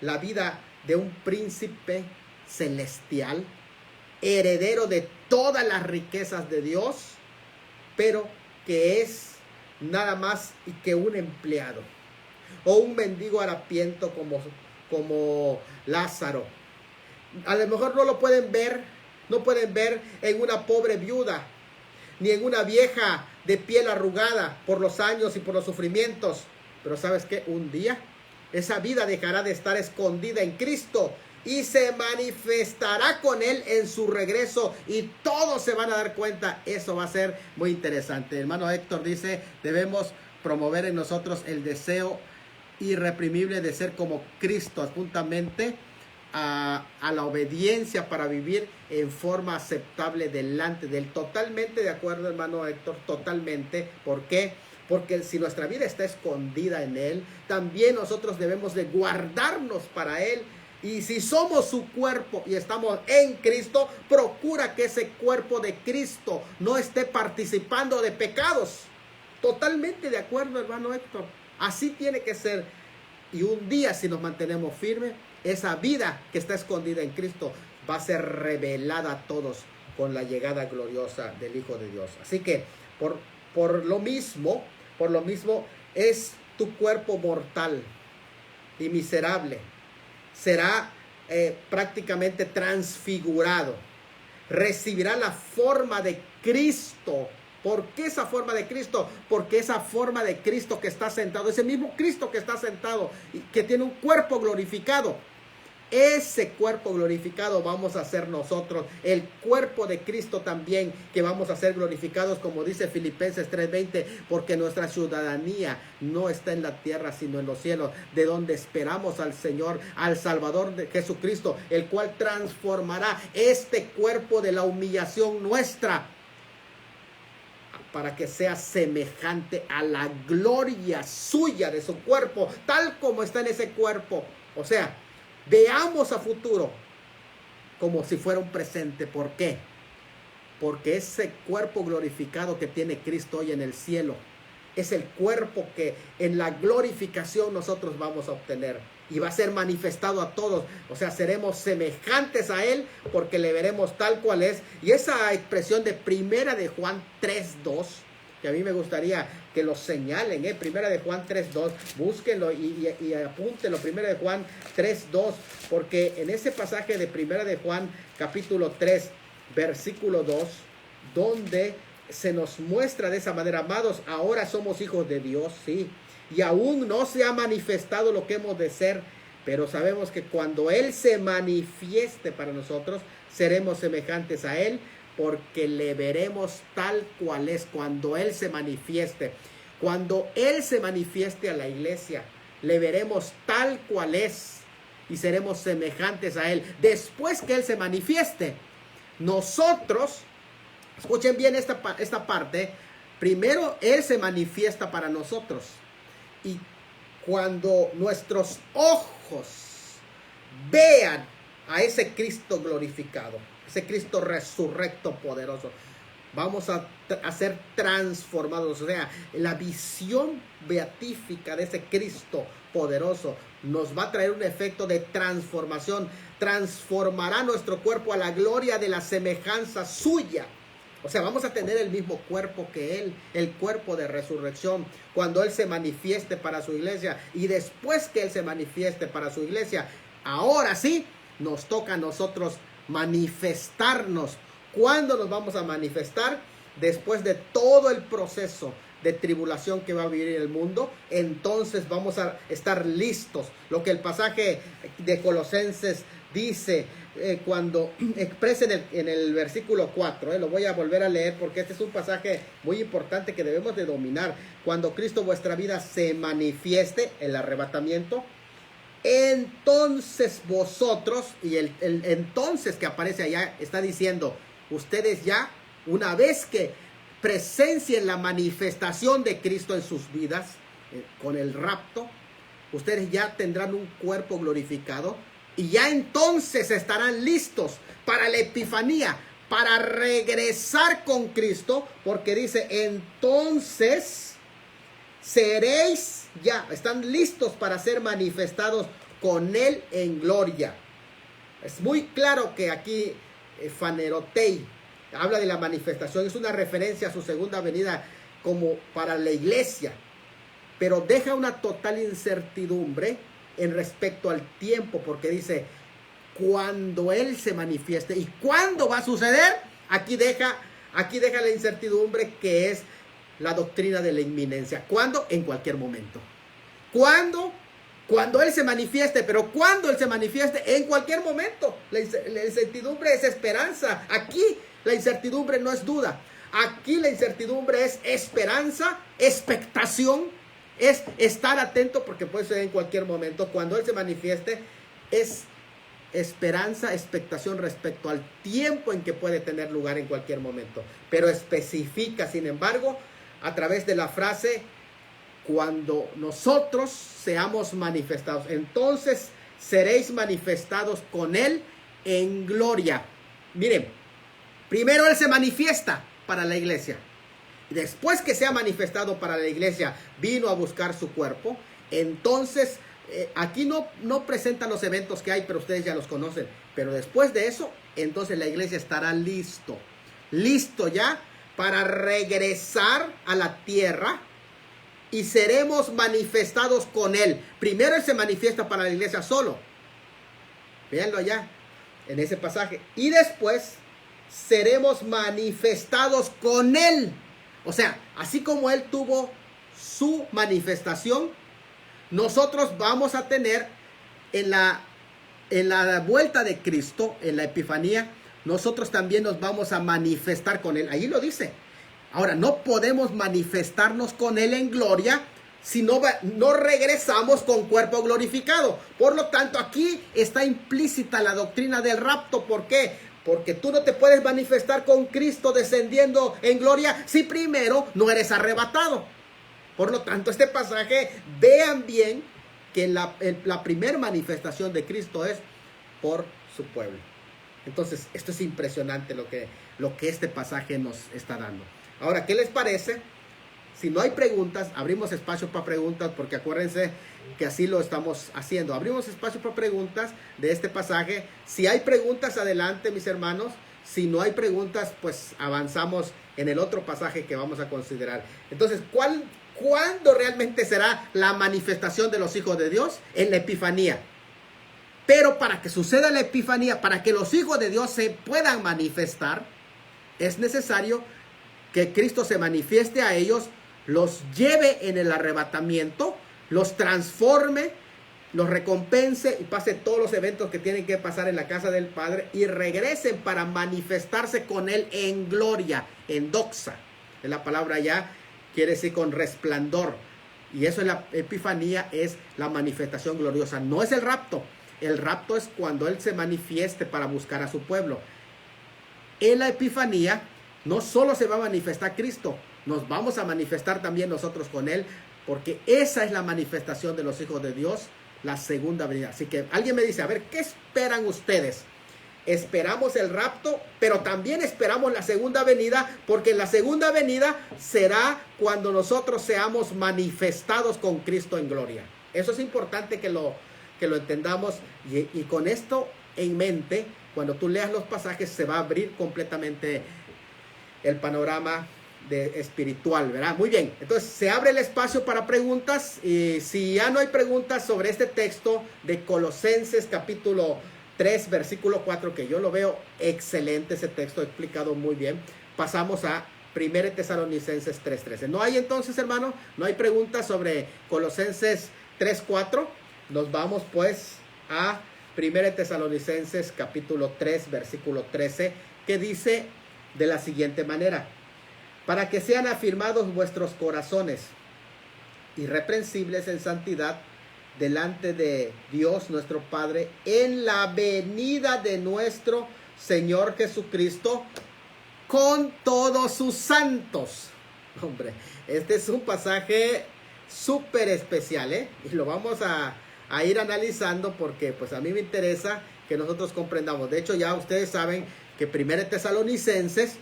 la vida de un príncipe celestial, heredero de todas las riquezas de Dios, pero que es nada más y que un empleado o un mendigo harapiento como Lázaro. A lo mejor no lo pueden ver, no pueden ver en una pobre viuda, ni en una vieja de piel arrugada por los años y por los sufrimientos. Pero ¿sabes qué? Un día esa vida dejará de estar escondida en Cristo y se manifestará con Él en su regreso, y todos se van a dar cuenta. Eso va a ser muy interesante. El hermano Héctor dice: debemos promover en nosotros el deseo irreprimible de ser como Cristo, juntamente a la obediencia para vivir en forma aceptable delante de Él. Totalmente de acuerdo, hermano Héctor, totalmente. ¿Por qué? Porque si nuestra vida está escondida en Él, también nosotros debemos de guardarnos para Él. Y si somos su cuerpo y estamos en Cristo, procura que ese cuerpo de Cristo no esté participando de pecados. Totalmente de acuerdo, hermano Héctor. Así tiene que ser. Y un día, si nos mantenemos firmes, esa vida que está escondida en Cristo va a ser revelada a todos con la llegada gloriosa del Hijo de Dios. Así que por lo mismo es tu cuerpo mortal y miserable. Será prácticamente transfigurado. Recibirá la forma de Cristo. ¿Por qué esa forma de Cristo? Porque esa forma de Cristo que está sentado, ese mismo Cristo que está sentado y que tiene un cuerpo glorificado, ese cuerpo glorificado vamos a ser nosotros, el cuerpo de Cristo también, que vamos a ser glorificados, como dice Filipenses 3:20, porque nuestra ciudadanía no está en la tierra, sino en los cielos, de donde esperamos al Señor, al Salvador de Jesucristo, el cual transformará este cuerpo de la humillación nuestra, para que sea semejante a la gloria suya de su cuerpo, tal como está en ese cuerpo. O sea, veamos a futuro como si fuera un presente. ¿Por qué? Porque ese cuerpo glorificado que tiene Cristo hoy en el cielo es el cuerpo que en la glorificación nosotros vamos a obtener. Y va a ser manifestado a todos. O sea, seremos semejantes a Él porque le veremos tal cual es. Y esa expresión de Primera de Juan 3:2, que a mí me gustaría que lo señalen, Primera de Juan 3:2, búsquenlo y apúntenlo, Primera de Juan 3:2, porque en ese pasaje de Primera de Juan capítulo 3, versículo 2, donde se nos muestra de esa manera: amados, ahora somos hijos de Dios, sí, y aún no se ha manifestado lo que hemos de ser, pero sabemos que cuando Él se manifieste para nosotros, seremos semejantes a Él, porque le veremos tal cual es. Cuando Él se manifieste a la iglesia, le veremos tal cual es y seremos semejantes a Él. Después que Él se manifieste, nosotros, escuchen bien esta parte, primero Él se manifiesta para nosotros. Y cuando nuestros ojos vean a ese Cristo glorificado, ese Cristo resurrecto poderoso, vamos a ser transformados. O sea, la visión beatífica de ese Cristo poderoso nos va a traer un efecto de transformación. Transformará nuestro cuerpo a la gloria de la semejanza suya. O sea, vamos a tener el mismo cuerpo que Él, el cuerpo de resurrección, cuando Él se manifieste para su iglesia. Y después que Él se manifieste para su iglesia, ahora sí, nos toca a nosotros manifestarnos. ¿Cuándo nos vamos a manifestar? Después de todo el proceso de tribulación que va a vivir el mundo. Entonces vamos a estar listos. Lo que el pasaje de Colosenses dice, cuando expresa en el versículo 4, lo voy a volver a leer porque este es un pasaje muy importante que debemos de dominar. Cuando Cristo vuestra vida se manifieste, el arrebatamiento, entonces vosotros, y el entonces que aparece allá está diciendo, ustedes ya, una vez que presencien la manifestación de Cristo en sus vidas, con el rapto, ustedes ya tendrán un cuerpo glorificado. Y ya entonces estarán listos para la epifanía, para regresar con Cristo, porque dice, entonces seréis ya, están listos para ser manifestados con Él en gloria. Es muy claro que aquí fanerotei habla de la manifestación, es una referencia a su segunda venida como para la iglesia, pero deja una total incertidumbre en respecto al tiempo, porque dice, cuando Él se manifieste. ¿Y cuándo va a suceder? Aquí deja la incertidumbre, que es la doctrina de la inminencia. ¿Cuándo? En cualquier momento. ¿Cuándo? Cuando Él se manifieste. Pero ¿cuándo Él se manifieste? En cualquier momento. La incertidumbre es esperanza. Aquí la incertidumbre no es duda. Aquí la incertidumbre es esperanza, expectación. Es estar atento porque puede ser en cualquier momento. Cuando Él se manifieste es esperanza, expectación respecto al tiempo en que puede tener lugar en cualquier momento. Pero especifica, sin embargo, a través de la frase, cuando nosotros seamos manifestados, entonces seréis manifestados con Él en gloria. Miren, primero Él se manifiesta para la iglesia. Después que se ha manifestado para la iglesia, vino a buscar su cuerpo. Entonces, aquí no presenta los eventos que hay, pero ustedes ya los conocen. Pero después de eso, entonces la iglesia estará listo ya para regresar a la tierra y seremos manifestados con Él. Primero Él se manifiesta para la iglesia solo. Véanlo allá, en ese pasaje. Y después seremos manifestados con Él. O sea, así como Él tuvo su manifestación, nosotros vamos a tener en la vuelta de Cristo, en la Epifanía, nosotros también nos vamos a manifestar con Él. Ahí lo dice. Ahora, no podemos manifestarnos con Él en gloria si no regresamos con cuerpo glorificado. Por lo tanto, aquí está implícita la doctrina del rapto. ¿Por qué? Porque tú no te puedes manifestar con Cristo descendiendo en gloria si primero no eres arrebatado. Por lo tanto, este pasaje, vean bien que la primera manifestación de Cristo es por su pueblo. Entonces, esto es impresionante lo que este pasaje nos está dando. Ahora, ¿qué les parece? Si no hay preguntas, abrimos espacio para preguntas, porque acuérdense que así lo estamos haciendo. Abrimos espacio para preguntas de este pasaje. Si hay preguntas, adelante, mis hermanos. Si no hay preguntas, pues avanzamos en el otro pasaje que vamos a considerar. Entonces, ¿cuándo realmente será la manifestación de los hijos de Dios? En la Epifanía. Pero para que suceda la Epifanía, para que los hijos de Dios se puedan manifestar, es necesario que Cristo se manifieste a ellos, los lleve en el arrebatamiento, los transforme, los recompense y pase todos los eventos que tienen que pasar en la casa del Padre y regresen para manifestarse con Él en gloria, en doxa. Es la palabra ya, quiere decir con resplandor. Y eso es la Epifanía, es la manifestación gloriosa. No es el rapto. El rapto es cuando Él se manifieste para buscar a su pueblo. En la Epifanía no solo se va a manifestar Cristo, nos vamos a manifestar también nosotros con Él, porque esa es la manifestación de los hijos de Dios, la segunda venida. Así que alguien me dice, a ver, ¿qué esperan ustedes? Esperamos el rapto, pero también esperamos la segunda venida, porque la segunda venida será cuando nosotros seamos manifestados con Cristo en gloria. Eso es importante que lo entendamos, y con esto en mente, cuando tú leas los pasajes se va a abrir completamente el panorama espiritual, ¿verdad? Muy bien, entonces se abre el espacio para preguntas, y si ya no hay preguntas sobre este texto de Colosenses capítulo 3, versículo 4, que yo lo veo excelente, ese texto explicado muy bien, pasamos a 1 Tesalonicenses 3:13. ¿No hay entonces, hermano? ¿No hay preguntas sobre Colosenses 3:4? Nos vamos pues a 1 Tesalonicenses capítulo 3, versículo 13, que dice de la siguiente manera: para que sean afirmados vuestros corazones, irreprensibles en santidad, delante de Dios nuestro Padre, en la venida de nuestro Señor Jesucristo, con todos sus santos. Hombre, este es un pasaje súper especial, y lo vamos a ir analizando, porque pues a mí me interesa que nosotros comprendamos. De hecho, ya ustedes saben que 1 Tesalonicenses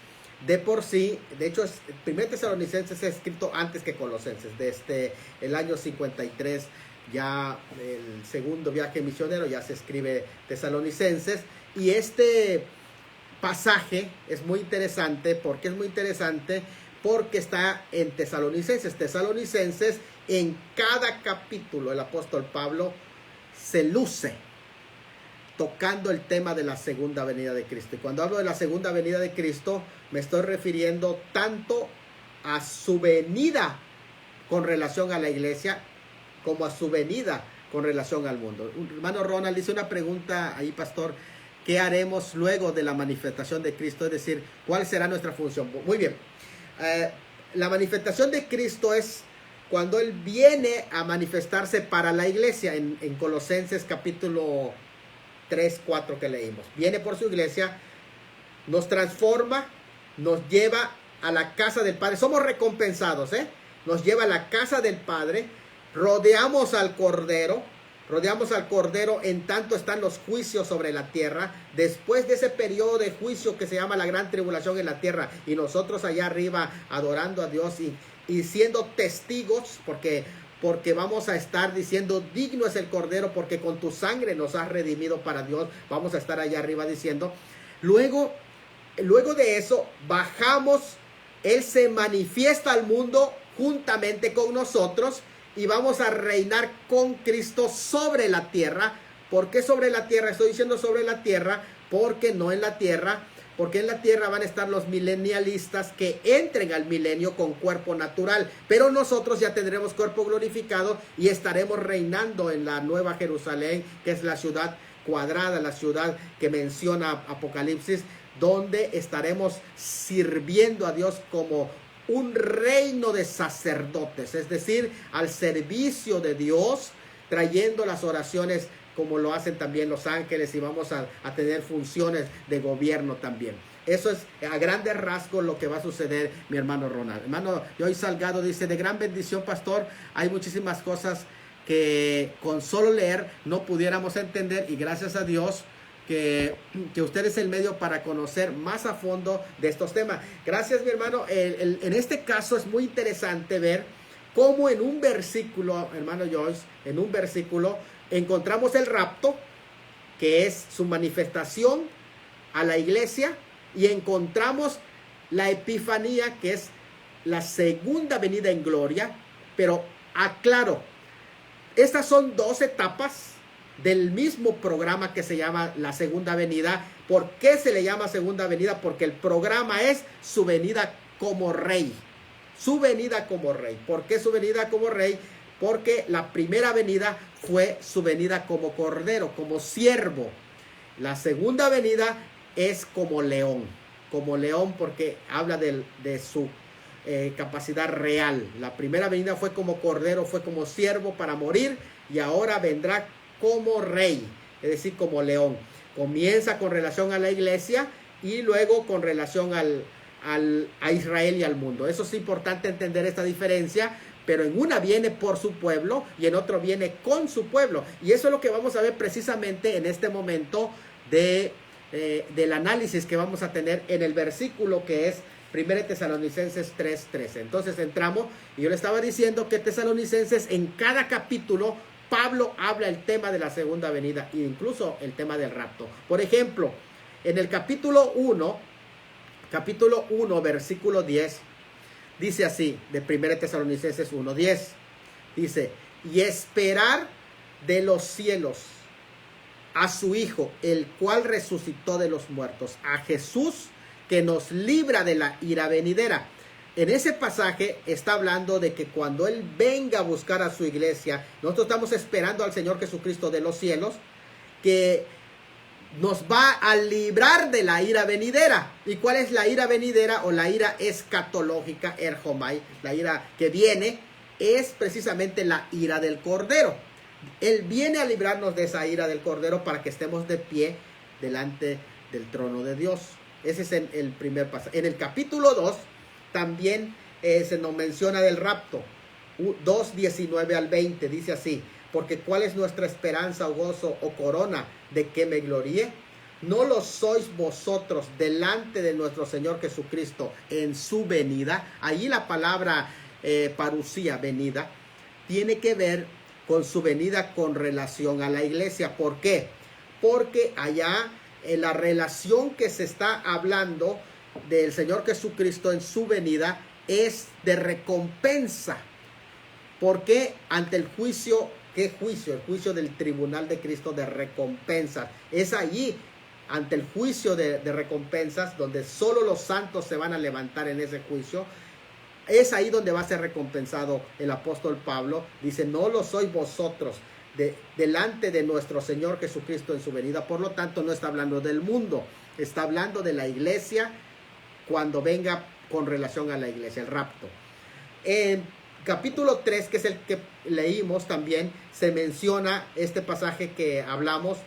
de por sí, de hecho 1 Tesalonicenses es escrito antes que Colosenses, desde el año 53, ya el segundo viaje misionero, ya se escribe Tesalonicenses, y este pasaje es muy interesante. ¿Por qué es muy interesante? Porque está en Tesalonicenses. Tesalonicenses, en cada capítulo el apóstol Pablo se luce tocando el tema de la segunda venida de Cristo. Y cuando hablo de la segunda venida de Cristo, me estoy refiriendo tanto a su venida con relación a la iglesia, como a su venida con relación al mundo. Hermano Ronald dice una pregunta ahí, pastor: ¿qué haremos luego de la manifestación de Cristo? Es decir, ¿cuál será nuestra función? Muy bien. La manifestación de Cristo es cuando Él viene a manifestarse para la iglesia. En Colosenses capítulo 3, 4 que leímos. Viene por su iglesia, nos transforma, nos lleva a la casa del Padre. Somos recompensados, nos lleva a la casa del Padre, rodeamos al Cordero, en tanto están los juicios sobre la tierra. Después de ese periodo de juicio que se llama la gran tribulación en la tierra, y nosotros allá arriba adorando a Dios y siendo testigos, porque vamos a estar diciendo, digno es el Cordero, porque con tu sangre nos has redimido para Dios. Vamos a estar allá arriba diciendo. Luego de eso, bajamos, Él se manifiesta al mundo juntamente con nosotros, y vamos a reinar con Cristo sobre la tierra. ¿Por qué sobre la tierra? Estoy diciendo sobre la tierra, porque no en la tierra, porque en la tierra van a estar los milenialistas que entren al milenio con cuerpo natural, pero nosotros ya tendremos cuerpo glorificado y estaremos reinando en la Nueva Jerusalén, que es la ciudad cuadrada, la ciudad que menciona Apocalipsis, donde estaremos sirviendo a Dios como un reino de sacerdotes, es decir, al servicio de Dios, trayendo las oraciones como lo hacen también los ángeles, y vamos a tener funciones de gobierno también. Eso es a grandes rasgos lo que va a suceder, mi hermano Ronald. Hermano Joy Salgado dice, de gran bendición, pastor, hay muchísimas cosas que con solo leer no pudiéramos entender, y gracias a Dios que usted es el medio para conocer más a fondo de estos temas. Gracias, mi hermano. En este caso es muy interesante ver cómo en un versículo, hermano Joyce, en un versículo encontramos el rapto, que es su manifestación a la iglesia, y encontramos la epifanía, que es la segunda venida en gloria. Pero aclaro, estas son dos etapas del mismo programa que se llama la segunda venida. ¿Por qué se le llama segunda venida? Porque el programa es su venida como rey. Su venida como rey. ¿Por qué su venida como rey? Porque la primera venida fue su venida como cordero, como siervo. La segunda venida es como león porque habla de su capacidad real. La primera venida fue como cordero, fue como siervo para morir, y ahora vendrá como rey, es decir, como león. Comienza con relación a la iglesia y luego con relación a Israel y al mundo. Eso es importante entender esta diferencia, pero en una viene por su pueblo y en otro viene con su pueblo. Y eso es lo que vamos a ver precisamente en este momento del análisis que vamos a tener en el versículo que es 1 Tesalonicenses 3:13. Entonces entramos, y yo le estaba diciendo que Tesalonicenses, en cada capítulo Pablo habla el tema de la segunda venida e incluso el tema del rapto. Por ejemplo, en el capítulo 1, versículo 10, dice así, de 1 Tesalonicenses 1:10, dice, y esperar de los cielos a su Hijo, el cual resucitó de los muertos, a Jesús, que nos libra de la ira venidera. En ese pasaje está hablando de que cuando Él venga a buscar a su iglesia, nosotros estamos esperando al Señor Jesucristo de los cielos, que nos va a librar de la ira venidera. ¿Y cuál es la ira venidera o la ira escatológica, erjomai? La ira que viene es precisamente la ira del Cordero. Él viene a librarnos de esa ira del Cordero para que estemos de pie delante del trono de Dios. Ese es el primer pasaje. En el capítulo 2 también se nos menciona del rapto. 2:19 al 20 dice así, porque ¿cuál es nuestra esperanza o gozo o corona de que me gloríe? ¿No lo sois vosotros delante de nuestro Señor Jesucristo en su venida? Allí la palabra parusía, venida, tiene que ver con su venida con relación a la iglesia. ¿Por qué? Porque allá en la relación que se está hablando del Señor Jesucristo en su venida es de recompensa. Porque ante el juicio, ¿qué juicio? El juicio del tribunal de Cristo de recompensas. Es allí, ante el juicio de recompensas, donde solo los santos se van a levantar en ese juicio. Es ahí donde va a ser recompensado el apóstol Pablo. Dice, no lo sois vosotros delante de nuestro Señor Jesucristo en su venida. Por lo tanto, no está hablando del mundo, está hablando de la iglesia cuando venga con relación a la iglesia, el rapto. En capítulo 3, que es el que leímos también, se menciona este pasaje que hablamos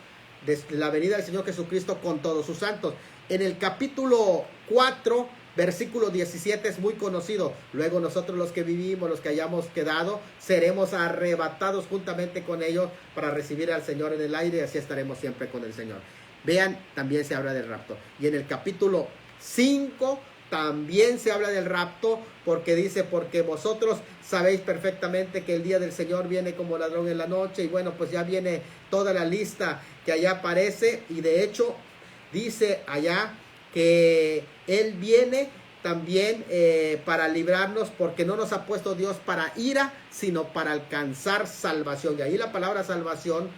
de la venida del Señor Jesucristo con todos sus santos. En el capítulo 4, versículo 17 es muy conocido. Luego nosotros los que vivimos, los que hayamos quedado, seremos arrebatados juntamente con ellos para recibir al Señor en el aire, y así estaremos siempre con el Señor. Vean, también se habla del rapto. Y en el capítulo 5 también se habla del rapto, porque dice, porque vosotros sabéis perfectamente que el día del Señor viene como ladrón en la noche. Y bueno, pues ya viene toda la lista que allá aparece, y de hecho dice allá que Él viene también para librarnos, porque no nos ha puesto Dios para ira, sino para alcanzar salvación. Y ahí la palabra salvación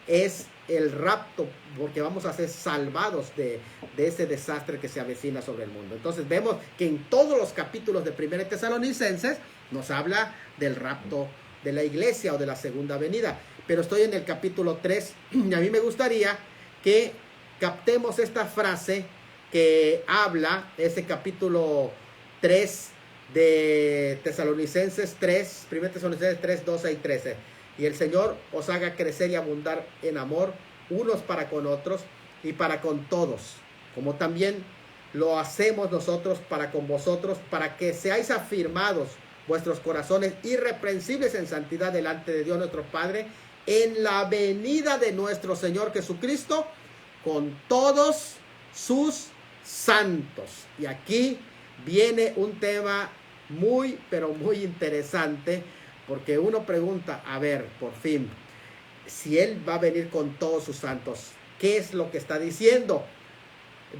es el rapto, porque vamos a ser salvados de ese desastre que se avecina sobre el mundo. Entonces vemos que en todos los capítulos de 1 Tesalonicenses nos habla del rapto de la iglesia o de la segunda venida. Pero estoy en el capítulo 3 y a mí me gustaría que captemos esta frase que habla ese capítulo 3 de Tesalonicenses 3, 1 Tesalonicenses 3, 12 y 13. Y el Señor os haga crecer y abundar en amor, unos para con otros y para con todos, como también lo hacemos nosotros para con vosotros, para que seáis afirmados vuestros corazones irreprensibles en santidad delante de Dios nuestro Padre, en la venida de nuestro Señor Jesucristo, con todos sus santos. Y aquí viene un tema muy, pero muy interesante, porque uno pregunta, a ver, por fin, si Él va a venir con todos sus santos, ¿qué es lo que está diciendo?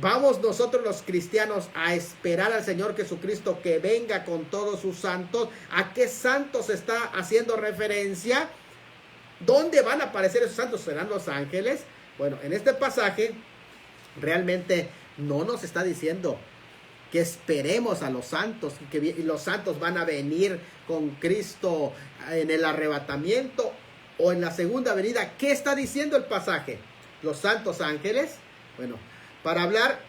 ¿Vamos nosotros los cristianos a esperar al Señor Jesucristo que venga con todos sus santos? ¿A qué santos está haciendo referencia? ¿Dónde van a aparecer esos santos? ¿Serán los ángeles? Bueno, en este pasaje realmente no nos está diciendo que esperemos a los santos y que los santos van a venir con Cristo en el arrebatamiento o en la segunda venida. ¿Qué está diciendo el pasaje? ¿Los santos ángeles? Bueno, para hablar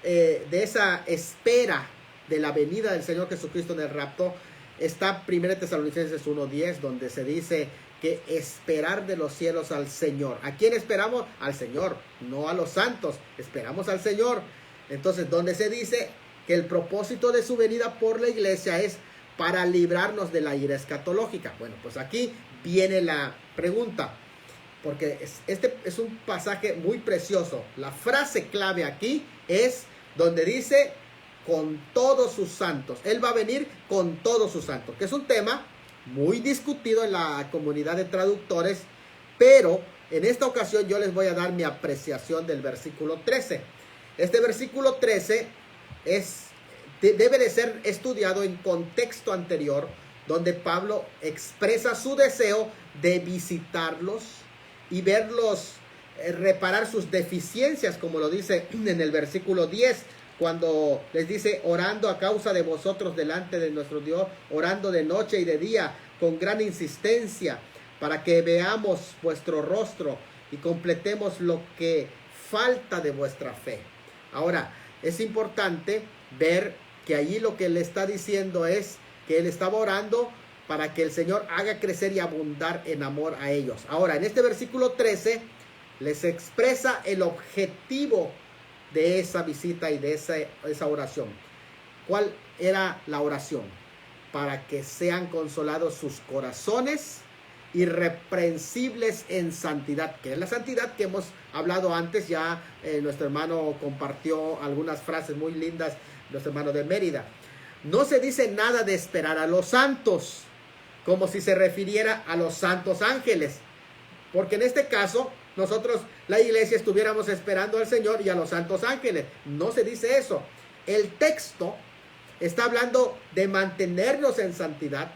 de esa espera de la venida del Señor Jesucristo en el rapto, está 1 Tesalonicenses 1:10, donde se dice que esperar de los cielos al Señor. ¿A quién esperamos? Al Señor, no a los santos. Esperamos al Señor. Entonces, donde se dice que el propósito de su venida por la iglesia es para librarnos de la ira escatológica. Bueno, pues aquí viene la pregunta, porque este es un pasaje muy precioso. La frase clave aquí es donde dice con todos sus santos. Él va a venir con todos sus santos, que es un tema muy discutido en la comunidad de traductores, pero en esta ocasión yo les voy a dar mi apreciación del versículo 13. Este versículo 13 debe de ser estudiado en contexto anterior, donde Pablo expresa su deseo de visitarlos y verlos reparar sus deficiencias, como lo dice en el versículo 10, cuando les dice, orando a causa de vosotros delante de nuestro Dios, orando de noche y de día, con gran insistencia, para que veamos vuestro rostro y completemos lo que falta de vuestra fe. Ahora, es importante ver que allí lo que le está diciendo es que él estaba orando para que el Señor haga crecer y abundar en amor a ellos. Ahora, en este versículo 13, les expresa el objetivo de esa visita y de esa oración. ¿Cuál era la oración? Para que sean consolados sus corazones irreprensibles en santidad, que es la santidad que hemos hablado antes. Ya nuestro hermano compartió algunas frases muy lindas, nuestro hermano de Mérida. No se dice nada de esperar a los santos, como si se refiriera a los santos ángeles, porque en este caso nosotros, la iglesia, estuviéramos esperando al Señor y a los santos ángeles. No se dice eso. El texto está hablando de mantenernos en santidad,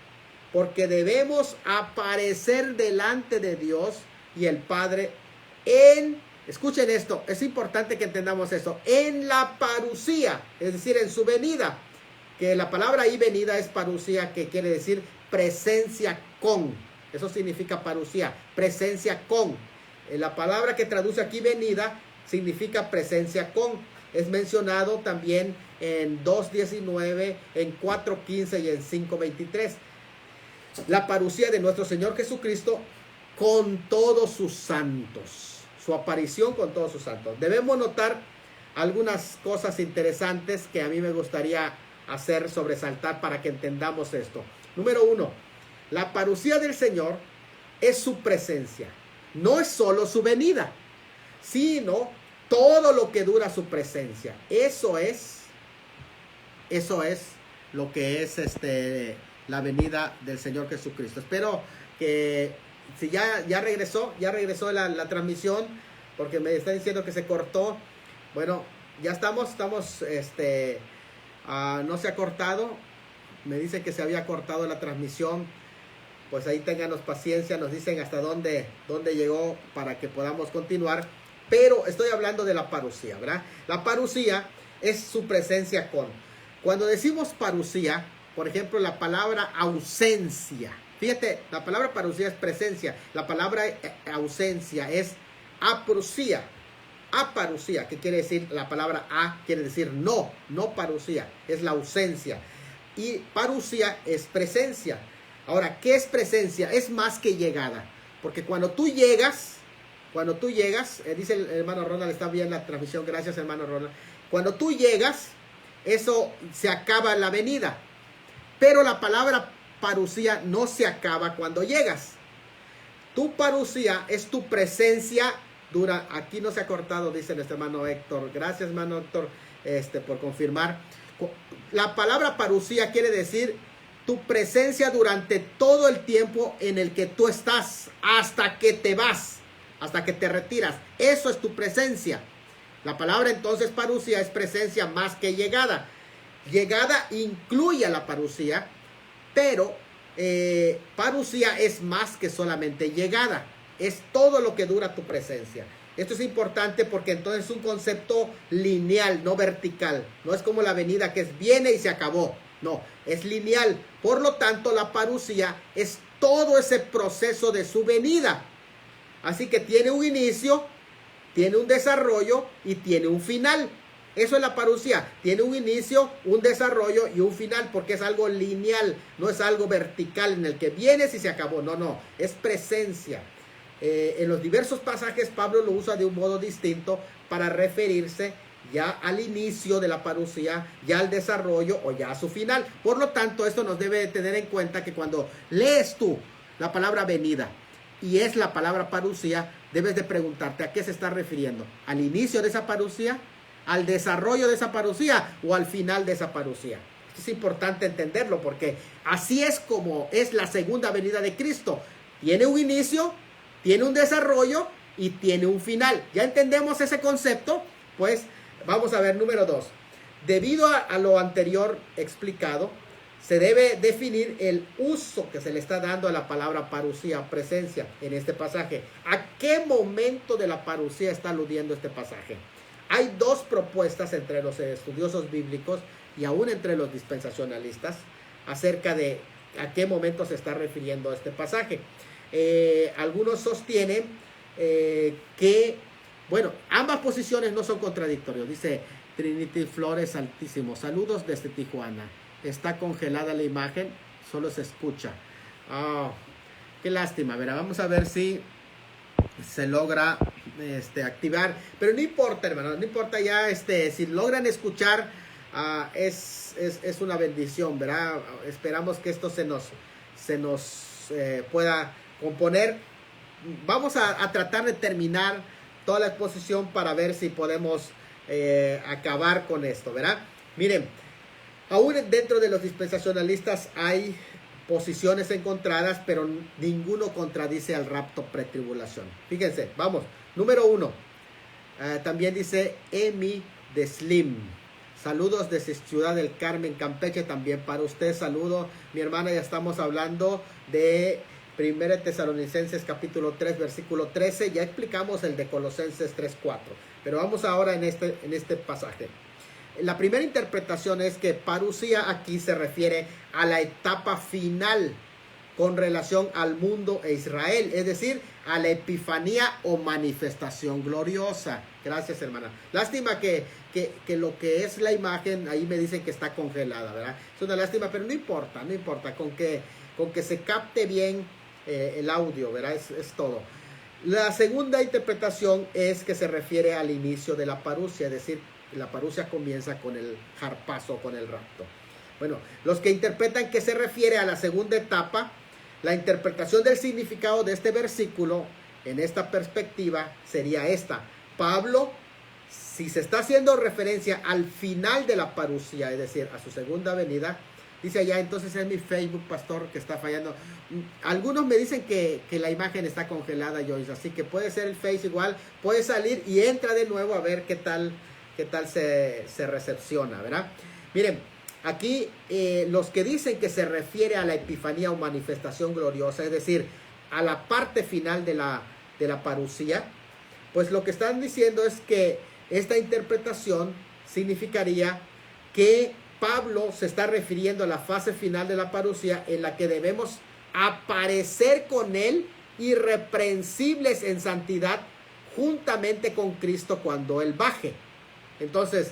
porque debemos aparecer delante de Dios y el Padre escuchen esto, es importante que entendamos eso, en la parusía, es decir, en su venida, que la palabra ahí venida es parusía, que quiere decir presencia con. Eso significa parusía, presencia con. La palabra que traduce aquí venida significa presencia con. Es mencionado también en 2:19, en 4:15 y en 5:23. La parusía de nuestro Señor Jesucristo con todos sus santos. su aparición con todos sus santos. Debemos notar algunas cosas interesantes que a mí me gustaría hacer sobresaltar para que entendamos esto. Número 1, la parucía del Señor es su presencia, no es solo su venida, sino todo lo que dura su presencia. Eso es lo que es la venida del Señor Jesucristo. Espero que si ya regresó la transmisión, porque me están diciendo que se cortó. Bueno, ya estamos, no se ha cortado. Me dicen que se había cortado la transmisión. Pues ahí ténganos paciencia, nos dicen hasta dónde llegó para que podamos continuar. Pero estoy hablando de la parucía, ¿verdad? La parucía es su presencia con. Cuando decimos parucía, por ejemplo, la palabra ausencia. Fíjate, la palabra parucía es presencia. La palabra ausencia es aparucía. Aparucía, ¿qué quiere decir? La palabra a quiere decir no parucía, es la ausencia. Y parucía es presencia. Ahora, ¿qué es presencia? Es más que llegada. Porque cuando tú llegas, dice el hermano Ronald, está bien la transmisión, gracias hermano Ronald. Cuando tú llegas, eso se acaba la venida. Pero la palabra parucía no se acaba cuando llegas. Tu parucía es tu presencia dura. Aquí no se ha cortado, dice nuestro hermano Héctor. Gracias hermano Héctor por confirmar. La palabra parucía quiere decir tu presencia durante todo el tiempo en el que tú estás, hasta que te vas, hasta que te retiras. Eso es tu presencia. La palabra entonces parucía es presencia más que llegada. Llegada incluye a la parucía, pero parucía es más que solamente llegada. Es todo lo que dura tu presencia. Esto es importante porque entonces es un concepto lineal, no vertical. No es como la venida que es viene y se acabó. No, es lineal. Por lo tanto, la parucía es todo ese proceso de su venida. Así que tiene un inicio, tiene un desarrollo y tiene un final. Eso es la parucía. Tiene un inicio, un desarrollo y un final porque es algo lineal. No es algo vertical en el que vienes y se acabó. No, es presencia. En los diversos pasajes Pablo lo usa de un modo distinto para referirse ya al inicio de la parucía, ya al desarrollo o ya a su final. Por lo tanto, esto nos debe tener en cuenta que cuando lees tú la palabra venida y es la palabra parucía, debes de preguntarte a qué se está refiriendo. ¿Al inicio de esa parucía? ¿Al desarrollo de esa parucía? ¿O al final de esa parucía? Esto es importante entenderlo porque así es como es la segunda venida de Cristo. Tiene un inicio, tiene un desarrollo y tiene un final. ¿Ya entendemos ese concepto? Pues vamos a ver, número 2. Debido a lo anterior explicado, se debe definir el uso que se le está dando a la palabra parucía, presencia, en este pasaje. ¿A qué momento de la parucía está aludiendo este pasaje? Hay dos propuestas entre los estudiosos bíblicos y aún entre los dispensacionalistas acerca de a qué momento se está refiriendo este pasaje. Algunos sostienen que, bueno, ambas posiciones no son contradictorias. Dice Trinity Flores Altísimo, saludos desde Tijuana. Está congelada la imagen, solo se escucha. Qué lástima, verá, vamos a ver si se logra activar, pero no importa, hermano, no importa ya, si logran escuchar, es una bendición, ¿verdad? Esperamos que esto se nos pueda componer. Vamos a tratar de terminar toda la exposición para ver si podemos acabar con esto, ¿verdad? Miren, aún dentro de los dispensacionalistas hay posiciones encontradas, pero ninguno contradice al rapto pretribulación. Fíjense, vamos. Número 1. También dice Emi de Slim. Saludos desde Ciudad del Carmen, Campeche, también para usted. Saludo, mi hermana. Ya estamos hablando de 1 Tesalonicenses capítulo 3, versículo 13. Ya explicamos el de Colosenses 3:4. Pero vamos ahora en este pasaje. La primera interpretación es que parucía aquí se refiere a la etapa final con relación al mundo e Israel, es decir, a la epifanía o manifestación gloriosa. Gracias, hermana. Lástima que lo que es la imagen, ahí me dicen que está congelada, ¿verdad? Es una lástima, pero no importa, con que se capte bien el audio, ¿verdad? Es todo. La segunda interpretación es que se refiere al inicio de la parusia, es decir, la parusia comienza con el harpazo, con el rapto. Bueno, los que interpretan que se refiere a la segunda etapa, la interpretación del significado de este versículo en esta perspectiva sería esta. Pablo, si se está haciendo referencia al final de la parusia, es decir, a su segunda venida, dice allá, entonces es mi Facebook, pastor, que está fallando. Algunos me dicen que la imagen está congelada, Joyce, así que puede ser el Face igual, puede salir y entra de nuevo a ver qué tal se recepciona, ¿verdad? Miren, aquí los que dicen que se refiere a la epifanía o manifestación gloriosa, es decir, a la parte final de la parusia, pues lo que están diciendo es que esta interpretación significaría que Pablo se está refiriendo a la fase final de la parusia en la que debemos aparecer con él irreprensibles en santidad juntamente con Cristo cuando él baje. Entonces,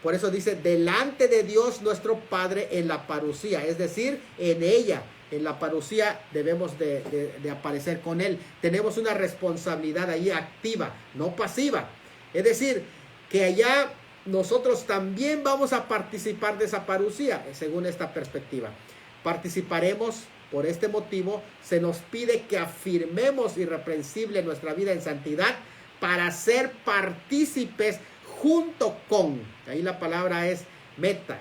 por eso dice, delante de Dios nuestro Padre en la parusia, es decir, en ella, en la parusia debemos de aparecer con él. Tenemos una responsabilidad ahí activa, no pasiva. Es decir, que allá nosotros también vamos a participar de esa parusia, según esta perspectiva. Participaremos por este motivo. Se nos pide que afirmemos irreprensible nuestra vida en santidad para ser partícipes junto con, ahí la palabra es meta,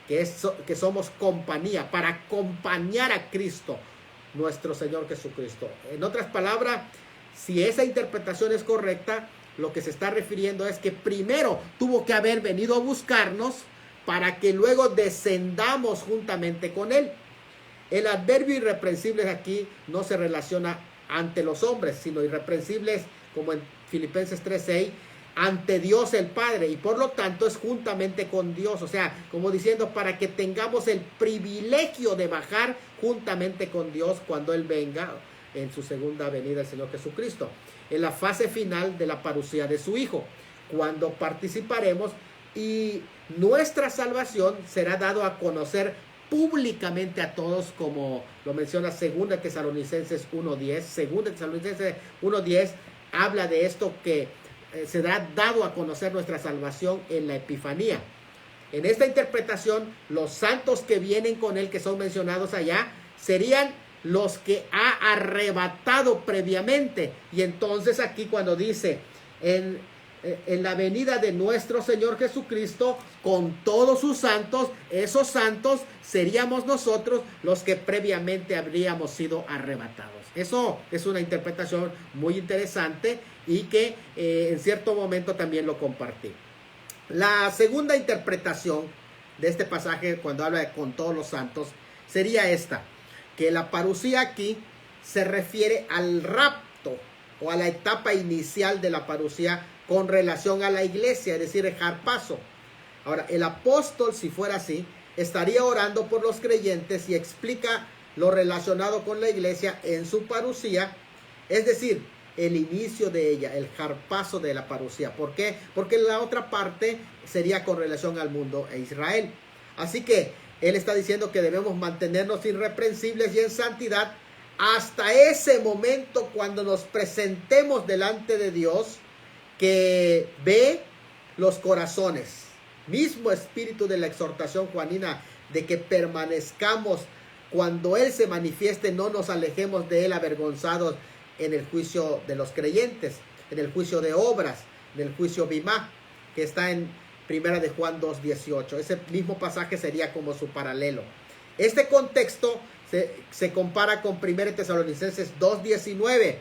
que somos compañía, para acompañar a Cristo, nuestro Señor Jesucristo. En otras palabras, si esa interpretación es correcta, lo que se está refiriendo es que primero tuvo que haber venido a buscarnos para que luego descendamos juntamente con Él. El adverbio irreprensibles aquí no se relaciona ante los hombres, sino irreprensibles, como en Filipenses 3:6, ante Dios el Padre, y por lo tanto es juntamente con Dios, o sea, como diciendo, para que tengamos el privilegio de bajar juntamente con Dios cuando Él venga en su segunda venida, el Señor Jesucristo, en la fase final de la parusia de su Hijo, cuando participaremos y nuestra salvación será dado a conocer públicamente a todos, como lo menciona 2 Tesalonicenses 1:10. 2 Tesalonicenses 1:10 habla de esto, que será dado a conocer nuestra salvación en la epifanía. En esta interpretación, los santos que vienen con él, que son mencionados allá, serían los que ha arrebatado previamente. Y entonces aquí cuando dice en la venida de nuestro Señor Jesucristo con todos sus santos, esos santos seríamos nosotros los que previamente habríamos sido arrebatados. Eso es una interpretación muy interesante y que en cierto momento también lo compartí. La segunda interpretación de este pasaje, cuando habla de con todos los santos, sería esta, que la parusía aquí se refiere al rapto o a la etapa inicial de la parusía con relación a la iglesia, es decir, el harpazo. Ahora, el apóstol, si fuera así, estaría orando por los creyentes y explica lo relacionado con la iglesia en su parusía, es decir, el inicio de ella, el harpazo de la parusía. ¿Por qué? Porque la otra parte sería con relación al mundo e Israel. Así que él está diciendo que debemos mantenernos irreprensibles y en santidad hasta ese momento cuando nos presentemos delante de Dios, que ve los corazones. Mismo espíritu de la exhortación juanina, de que permanezcamos cuando Él se manifieste, no nos alejemos de Él avergonzados en el juicio de los creyentes, en el juicio de obras, en el juicio bimá, que está en 1 de Juan 2:18. Ese mismo pasaje sería como su paralelo. Este contexto se compara con 1 Tesalonicenses 2:19,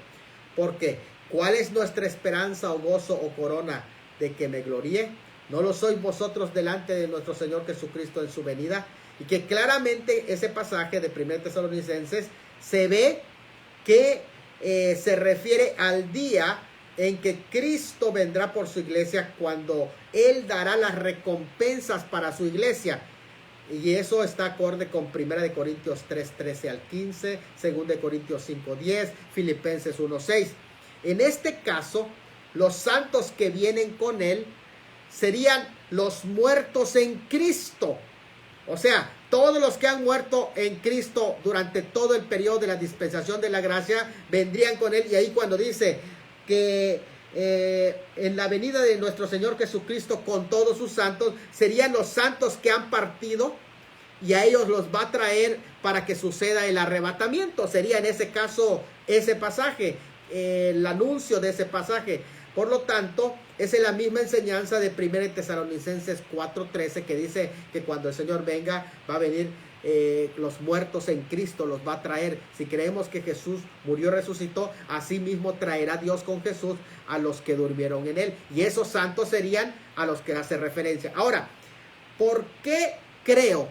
porque ¿cuál es nuestra esperanza o gozo o corona de que me gloríe? ¿No lo sois vosotros delante de nuestro Señor Jesucristo en su venida? Y que claramente ese pasaje de 1 Tesalonicenses se ve que se refiere al día en que Cristo vendrá por su iglesia, cuando Él dará las recompensas para su iglesia. Y eso está acorde con 1 de Corintios 3:13 al 15, 2 de Corintios 5:10, Filipenses 1:6. En este caso, los santos que vienen con Él serían los muertos en Cristo, O sea, todos los que han muerto en Cristo durante todo el periodo de la dispensación de la gracia vendrían con Él. Y ahí cuando dice que en la venida de nuestro Señor Jesucristo con todos sus santos, serían los santos que han partido y a ellos los va a traer para que suceda el arrebatamiento. Sería en ese caso ese pasaje, el anuncio de ese pasaje. Por lo tanto, esa es la misma enseñanza de 1 Tesalonicenses 4:13, que dice que cuando el Señor venga, va a venir los muertos en Cristo, los va a traer. Si creemos que Jesús murió y resucitó, así mismo traerá Dios con Jesús a los que durmieron en Él. Y esos santos serían a los que hace referencia. Ahora, ¿por qué creo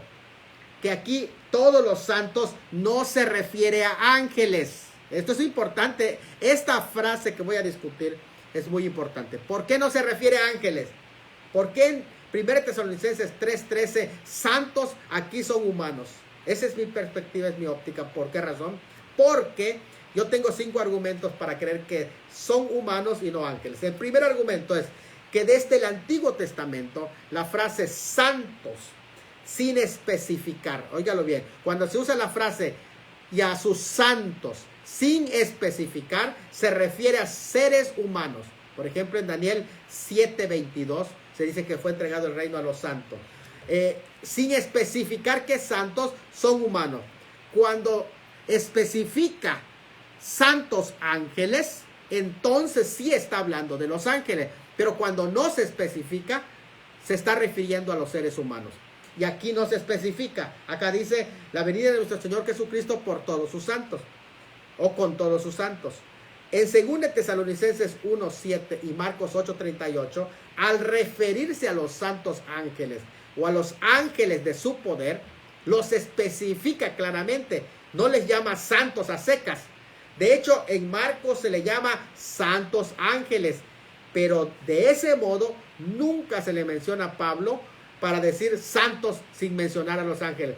que aquí todos los santos no se refiere a ángeles? Esto es importante. Esta frase que voy a discutir es muy importante. ¿Por qué no se refiere a ángeles? ¿Por qué en 1 Tesalonicenses 3:13 santos aquí son humanos? Esa es mi perspectiva, es mi óptica. ¿Por qué razón? Porque yo tengo 5 argumentos para creer que son humanos y no ángeles. El primer argumento es que desde el Antiguo Testamento la frase santos, sin especificar, óigalo bien, cuando se usa la frase y a sus santos sin especificar, se refiere a seres humanos. Por ejemplo, en Daniel 7:22 se dice que fue entregado el reino a los santos. Sin especificar que santos son humanos. Cuando especifica santos ángeles, entonces sí está hablando de los ángeles. Pero cuando no se especifica, se está refiriendo a los seres humanos. Y aquí no se especifica. Acá dice la venida de nuestro Señor Jesucristo por todos sus santos, o con todos sus santos. En 2 Tesalonicenses 1:7 y Marcos 8:38, al referirse a los santos ángeles o a los ángeles de su poder, los especifica claramente. No les llama santos a secas. De hecho, en Marcos se le llama santos ángeles, pero de ese modo nunca se le menciona a Pablo para decir santos sin mencionar a los ángeles.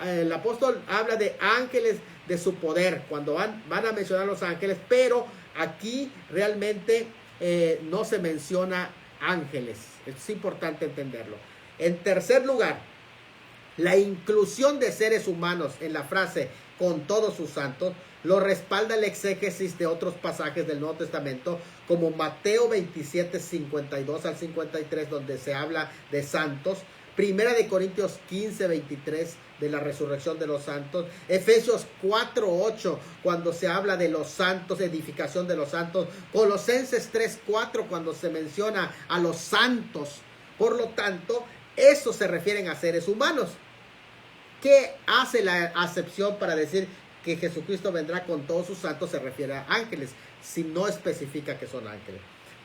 El apóstol habla de ángeles de su poder cuando van a mencionar a los ángeles, pero aquí realmente no se menciona ángeles. Es importante entenderlo. En tercer lugar, la inclusión de seres humanos en la frase con todos sus santos lo respalda el exégesis de otros pasajes del Nuevo Testamento, como Mateo 27:52 al 53, donde se habla de santos. Primera de Corintios 15:23 de la resurrección de los santos. Efesios 4:8 cuando se habla de los santos, edificación de los santos. Colosenses 3:4 cuando se menciona a los santos. Por lo tanto, esos se refieren a seres humanos. ¿Qué hace la acepción para decir que Jesucristo vendrá con todos sus santos? Se refiere a ángeles, si no especifica que son ángeles.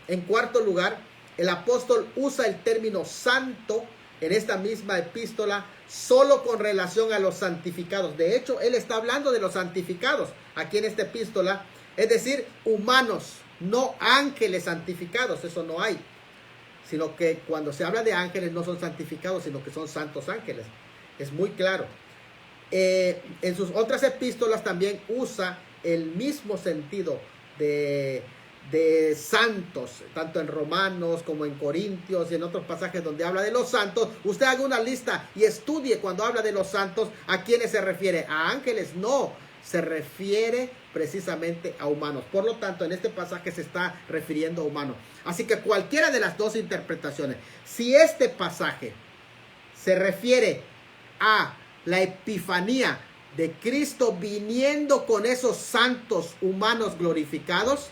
En cuarto lugar, el apóstol usa el término santo en esta misma epístola solo con relación a los santificados. De hecho, él está hablando de los santificados aquí en esta epístola, es decir, humanos, no ángeles santificados, eso no hay. Sino que cuando se habla de ángeles no son santificados, sino que son santos ángeles. Es muy claro. En sus otras epístolas también usa el mismo sentido de santos, tanto en Romanos como en Corintios y en otros pasajes donde habla de los santos. Usted haga una lista y estudie cuando habla de los santos a quiénes se refiere. ¿A ángeles? No, se refiere precisamente a humanos. Por lo tanto, en este pasaje se está refiriendo a humanos. Así que cualquiera de las dos interpretaciones, si este pasaje se refiere a la epifanía de Cristo viniendo con esos santos humanos glorificados,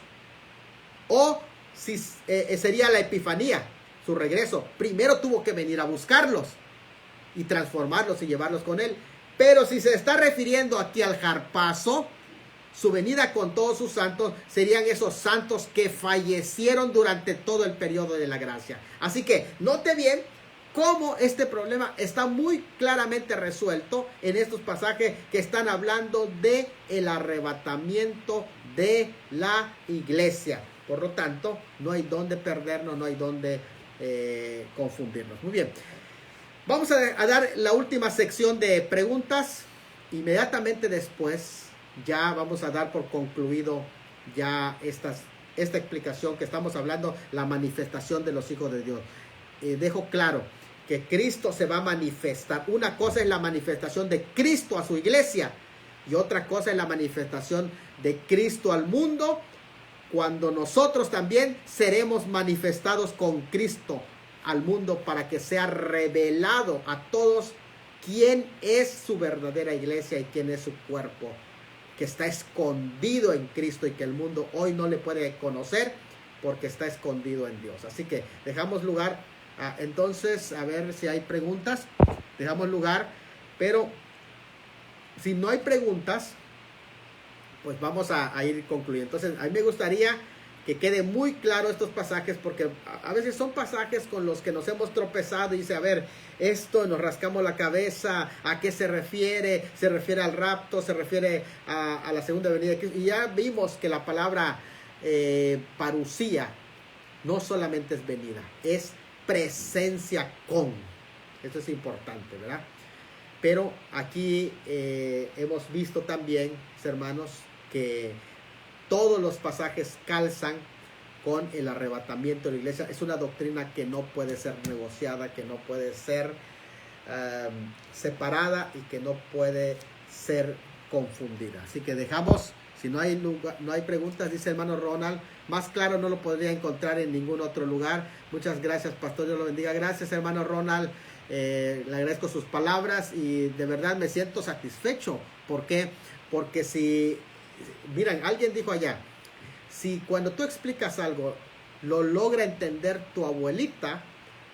o si sería la epifanía, su regreso, primero tuvo que venir a buscarlos y transformarlos y llevarlos con él. Pero si se está refiriendo aquí al harpazo, su venida con todos sus santos serían esos santos que fallecieron durante todo el periodo de la gracia. Así que note bien cómo este problema está muy claramente resuelto en estos pasajes que están hablando de el arrebatamiento de la iglesia. Por lo tanto, no hay donde perdernos, no hay donde confundirnos. Muy bien. Vamos a dar la última sección de preguntas. Inmediatamente después ya vamos a dar por concluido ya esta explicación que estamos hablando, la manifestación de los hijos de Dios. Dejo claro que Cristo se va a manifestar. Una cosa es la manifestación de Cristo a su iglesia y otra cosa es la manifestación de Cristo al mundo, cuando nosotros también seremos manifestados con Cristo al mundo para que sea revelado a todos quién es su verdadera iglesia y quién es su cuerpo, que está escondido en Cristo y que el mundo hoy no le puede conocer porque está escondido en Dios. Así que dejamos lugar entonces, a ver si hay preguntas. Dejamos lugar, pero si no hay preguntas, pues vamos a ir concluyendo. Entonces, a mí me gustaría que quede muy claro estos pasajes, porque a veces son pasajes con los que nos hemos tropezado y dice, a ver, esto nos rascamos la cabeza, ¿a qué se refiere? Se refiere al rapto, se refiere a la segunda venida de Cristo. Y ya vimos que la palabra parusía no solamente es venida, es presencia con. Esto es importante, ¿verdad? Pero aquí hemos visto también, hermanos, que todos los pasajes calzan con el arrebatamiento de la iglesia. Es una doctrina que no puede ser negociada, que no puede ser separada y que no puede ser confundida. Así que dejamos, si no hay preguntas, dice el hermano Ronald, más claro no lo podría encontrar en ningún otro lugar. Muchas gracias, pastor, Dios lo bendiga. Gracias, hermano Ronald. Le agradezco sus palabras y de verdad me siento satisfecho. ¿Por qué? Porque miren, alguien dijo allá, si cuando tú explicas algo lo logra entender tu abuelita,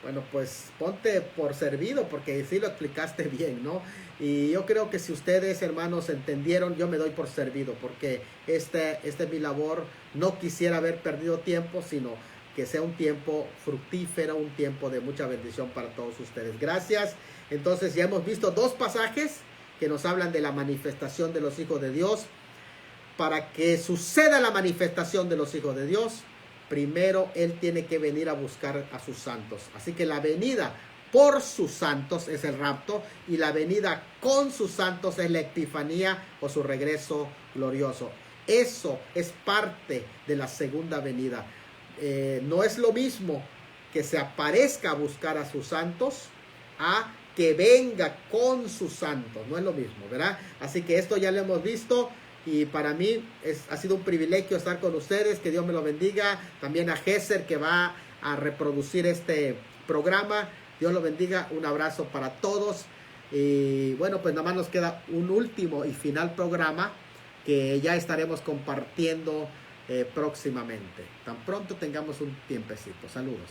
bueno, pues ponte por servido, porque sí lo explicaste bien, ¿no? Y yo creo que si ustedes, hermanos, entendieron, yo me doy por servido, porque esta es mi labor. No quisiera haber perdido tiempo, sino que sea un tiempo fructífero, un tiempo de mucha bendición para todos ustedes. Gracias. Entonces ya hemos visto dos pasajes que nos hablan de la manifestación de los hijos de Dios. Para que suceda la manifestación de los hijos de Dios, primero Él tiene que venir a buscar a sus santos. Así que la venida por sus santos es el rapto, y la venida con sus santos es la epifanía o su regreso glorioso. Eso es parte de la segunda venida. No es lo mismo que se aparezca a buscar a sus santos a que venga con sus santos. No es lo mismo, ¿verdad? Así que esto ya lo hemos visto. Y para mí ha sido un privilegio estar con ustedes. Que Dios me lo bendiga. También a Gesser, que va a reproducir este programa. Dios lo bendiga. Un abrazo para todos. Y bueno, pues nada más nos queda un último y final programa que ya estaremos compartiendo próximamente. Tan pronto tengamos un tiempecito. Saludos.